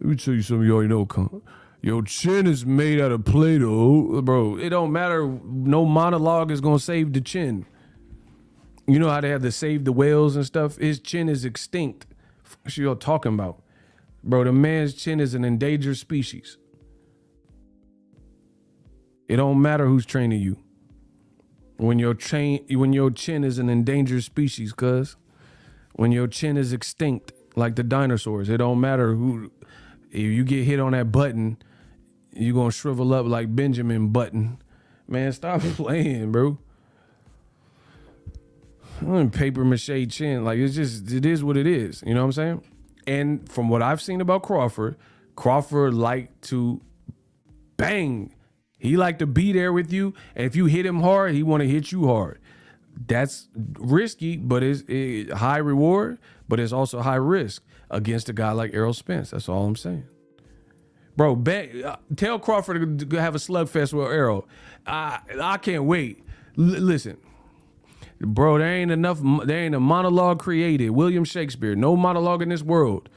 Let me tell you something you already know, Khan. Your chin is made out of Play-Doh, bro. It don't matter. No monologue is gonna save the chin. You know how they have to save the whales and stuff? His chin is extinct. What you all talking about? Bro, the man's chin is an endangered species. It don't matter who's training you. When your chin is an endangered species, cuz. When your chin is extinct, like the dinosaurs, it don't matter who. If you get hit on that button, you gonna shrivel up like Benjamin Button. Man, stop playing, bro. Paper mache chin. Like, it is what it is. You know what I'm saying? And from what I've seen about Crawford like to bang. He like to be there with you. And if you hit him hard, he want to hit you hard. That's risky, but it's high reward, but it's also high risk against a guy like Errol Spence. That's all I'm saying. Bro, tell Crawford to have a slugfest with Errol. I can't wait. Listen. Bro, there ain't a monologue created. William Shakespeare, no monologue in this world.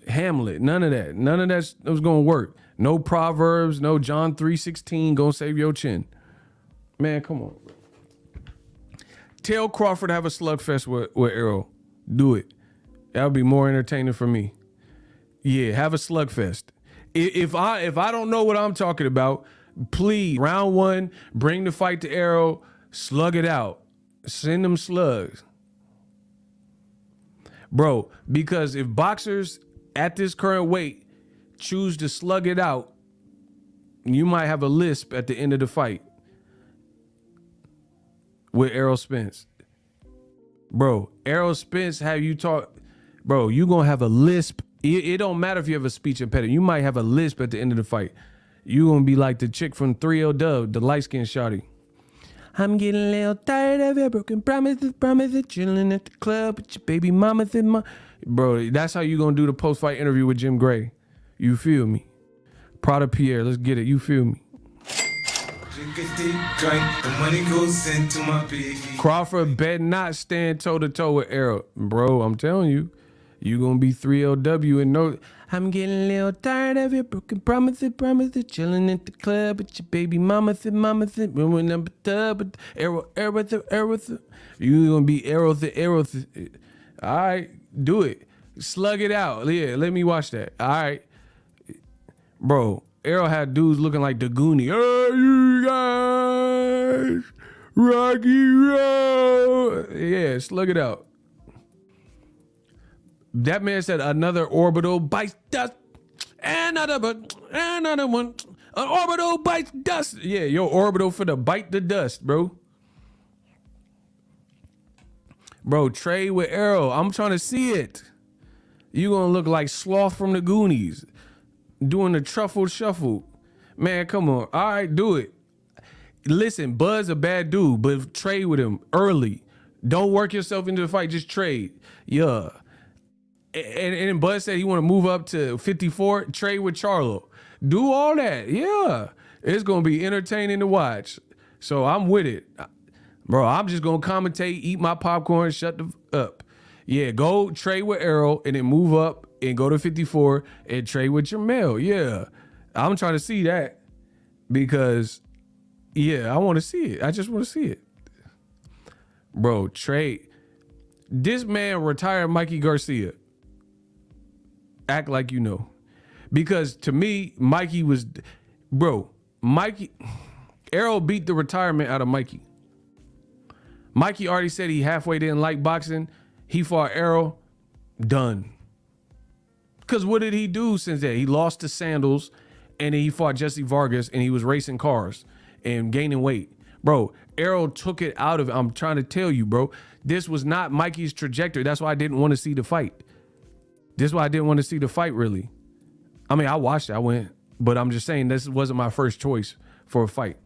Hamlet, none of that. None of that was gonna work. No Proverbs, no John 3:16 gonna save your chin. Man, come on. Tell Crawford to have a slugfest with Errol. Do it. That would be more entertaining for me. Yeah, have a slugfest. If I don't know what I'm talking about, please, round one, bring the fight to Errol, slug it out. Send them slugs. Bro, because if boxers at this current weight choose to slug it out, you might have a lisp at the end of the fight with Errol Spence. Bro, Errol Spence have you talk, bro, you gonna have a lisp. It don't matter if you have a speech impediment. You might have a lisp at the end of the fight. You gonna be like the chick from 3L Dub, the light-skinned shawty. I'm getting a little tired of your broken promises, chilling at the club with your baby mamas in my... Bro, that's how you gonna do the post-fight interview with Jim Gray. You feel me? Prada Pierre, let's get it. You feel me? The money goes into my baby. Crawford better not stand toe-to-toe with Errol. Bro, I'm telling you, you gonna be 3LW and no... I'm getting a little tired of your broken promises, chilling at the club with your baby mamas and ruin number tub, Errol. You gonna be Errol. All right, do it. Slug it out. Yeah, let me watch that. All right. Bro, Errol had dudes looking like the Goonie. Hey, you guys, Rocky Road. Yeah, slug it out. That man said another orbital bites dust. Another one. An orbital bites dust. Yeah, your orbital for the bite the dust, bro. Bro, trade with Errol. I'm trying to see it. You gonna look like Sloth from the Goonies doing the truffle shuffle. Man, come on. All right, do it. Listen, Bud's a bad dude, but trade with him early. Don't work yourself into the fight. Just trade. Yeah. And Bud said he want to move up to 54, trade with Charlo. Do all that. Yeah. It's going to be entertaining to watch. So I'm with it. Bro, I'm just going to commentate, eat my popcorn, shut the up. Yeah, go trade with Errol and then move up and go to 54 and trade with Jamel. Yeah. I'm trying to see that because, yeah, I want to see it. I just want to see it. Bro, trade. This man retired Mikey Garcia. Act like you know. Because to me, Mikey was, bro, Errol beat the retirement out of Mikey. Mikey already said he halfway didn't like boxing. He fought Errol, done. Because what did he do since that? He lost to Sandals, and then he fought Jesse Vargas, and he was racing cars and gaining weight. Bro, Errol took it out of it. I'm trying to tell you, bro. This was not Mikey's trajectory. That's why I didn't want to see the fight. This is why I didn't want to see the fight, really. I mean, I watched it. I went. But I'm just saying this wasn't my first choice for a fight.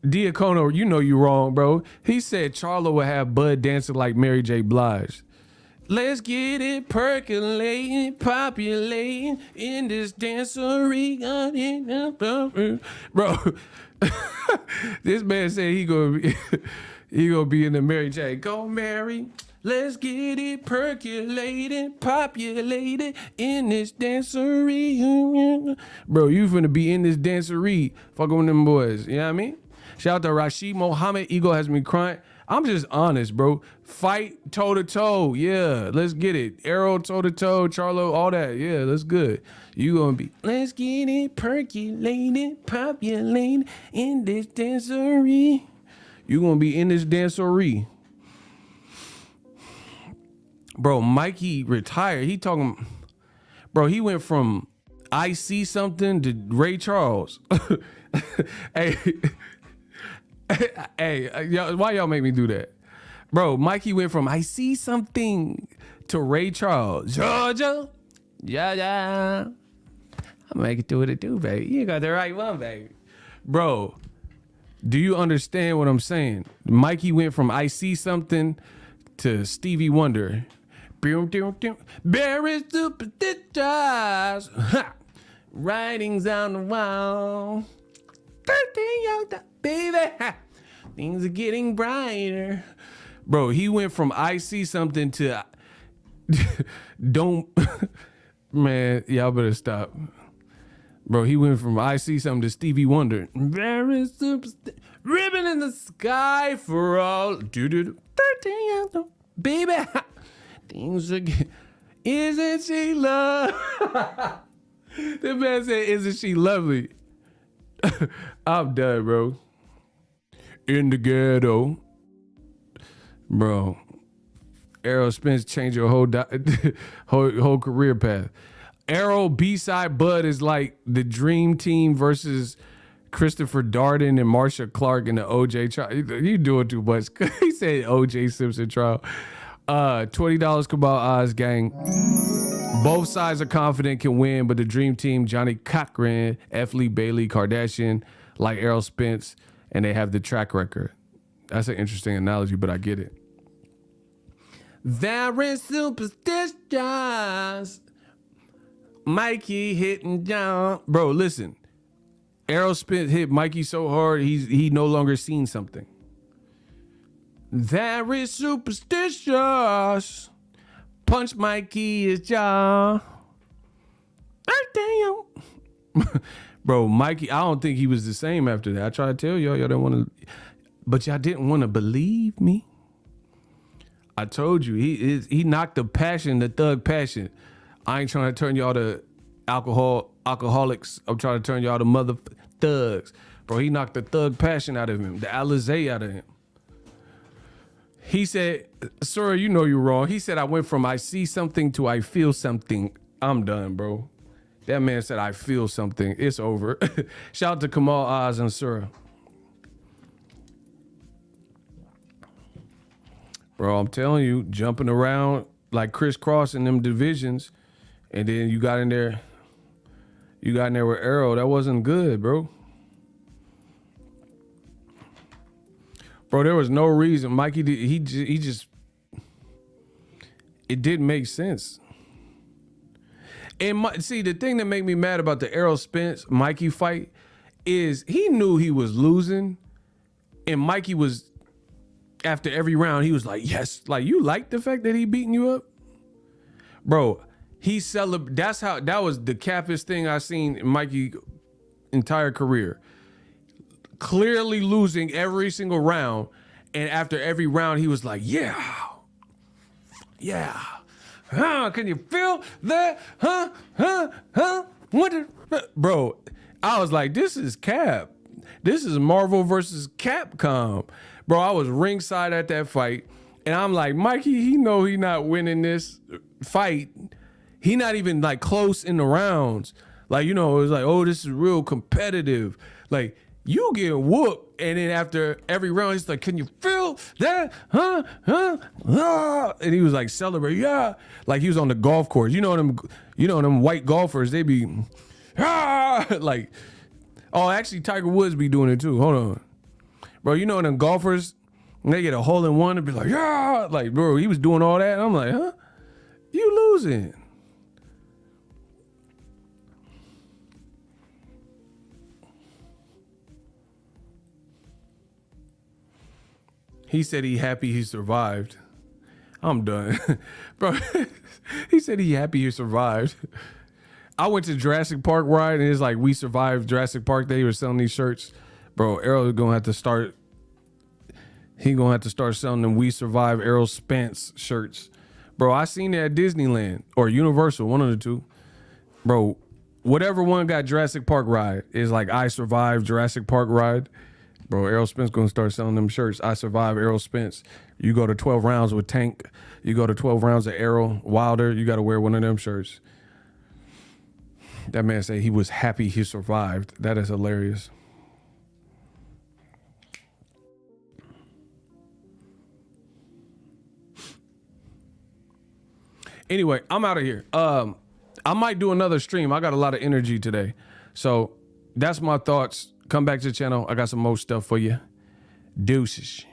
Diacono, you know you wrong, bro. He said Charlo would have Bud dancing like Mary J. Blige. Let's get it percolating, populating in this dancery. Bro, this man said he gonna be in the Mary J. Go Mary. Let's get it percolating, populated in this dancery. Bro, you finna be in this dancery. Fucking with them boys. You know what I mean? Shout out to Rashid Mohammed. Ego has me crying. I'm just honest, bro. Fight toe-to-toe. Yeah, let's get it. Errol toe-to-toe, Charlo, all that. Yeah, that's good. You gonna be, let's get it percolated, populated in this dancery. You gonna be in this dancery. Bro, Mikey retired. He talking, bro, he went from I see something to Ray Charles. Hey, hey, why y'all make me do that? Bro, Mikey went from I see something to Ray Charles. Georgia, yeah. I'm make it do what it do, baby. You got the right one, baby. Bro, do you understand what I'm saying? Mikey went from I see something to Stevie Wonder. Bury superstitious writings on the wall. 13 young baby, things are getting brighter. Bro, he went from I see something to don't. Man, y'all better stop. Bro, he went from I see something to Stevie Wonder. Very superstitious, ribbon in the sky for all. 13 young baby. Things are Isn't she love? The man said, isn't she lovely? I'm done, bro. In the ghetto. Bro. Errol Spence changed your whole career path. Errol B-side Bud is like the dream team versus Christopher Darden and Marsha Clark in the OJ trial. You doing too much. He said OJ Simpson trial. $20 Cabal Oz gang. Both sides are confident can win, but the dream team, Johnny Cochran, F. Lee Bailey, Kardashian, like Errol Spence, and they have the track record. That's an interesting analogy, but I get it. Very superstitious. Mikey hitting John. Bro, listen. Errol Spence hit Mikey so hard, he no longer seen something. Very superstitious. Punch Mikey's jaw. Damn. Bro, Mikey, I don't think he was the same after that. I tried to tell y'all didn't want to, but y'all didn't want to believe me. I told you, he knocked the thug passion. I ain't trying to turn y'all to alcoholics. I'm trying to turn y'all to mother thugs. Bro, he knocked the thug passion out of him, the Alizé out of him. He said, sir, you know you're wrong. He said, I went from I see something to I feel something. I'm done, bro. That man said, I feel something. It's over. Shout out to Kamal Oz and Surah. Bro, I'm telling you, jumping around like crisscross in them divisions, and then you got in there with Arrow. That wasn't good, bro. Bro, there was no reason. Mikey, he just, it didn't make sense. And see, the thing that made me mad about the Errol Spence Mikey fight is he knew he was losing, and Mikey was, after every round, he was like, yes, like, you like the fact that he beating you up? Bro, he celebrated. That was the cappest thing I seen in Mikey's entire career. Clearly losing every single round, and after every round, he was like, yeah. Can you feel that? Bro, I was like, this is Cap. This is Marvel versus Capcom. Bro, I was ringside at that fight, and I'm like, Mikey, he know he not winning this fight. He not even like close in the rounds. Like, you know, it was like, oh, this is real competitive. Like, you get whooped, and then after every round, he's like, can you feel that? And he was like, celebrate, yeah. Like he was on the golf course. You know them white golfers, they be, like, oh, actually Tiger Woods be doing it too. Hold on. Bro, you know them golfers, they get a hole in one and be like, yeah. Like, bro, he was doing all that. And I'm like, huh? You losing. He said he happy he survived. I'm done. Bro, he said he happy he survived. I went to Jurassic Park ride, and it's like, we survived Jurassic Park. They were selling these shirts. Bro, Errol is going to have to start. He going to have to start selling them We Survive Errol Spence shirts. Bro, I seen it at Disneyland or Universal, one of the two. Bro, whatever one got Jurassic Park ride is like, I survived Jurassic Park ride. Bro, Errol Spence gonna start selling them shirts. I survive Errol Spence. You go to 12 rounds with Tank. You go to 12 rounds of Errol Wilder. You gotta wear one of them shirts. That man said he was happy he survived. That is hilarious. Anyway, I'm out of here. I might do another stream. I got a lot of energy today. So that's my thoughts. Come back to the channel. I got some more stuff for you. Deuces.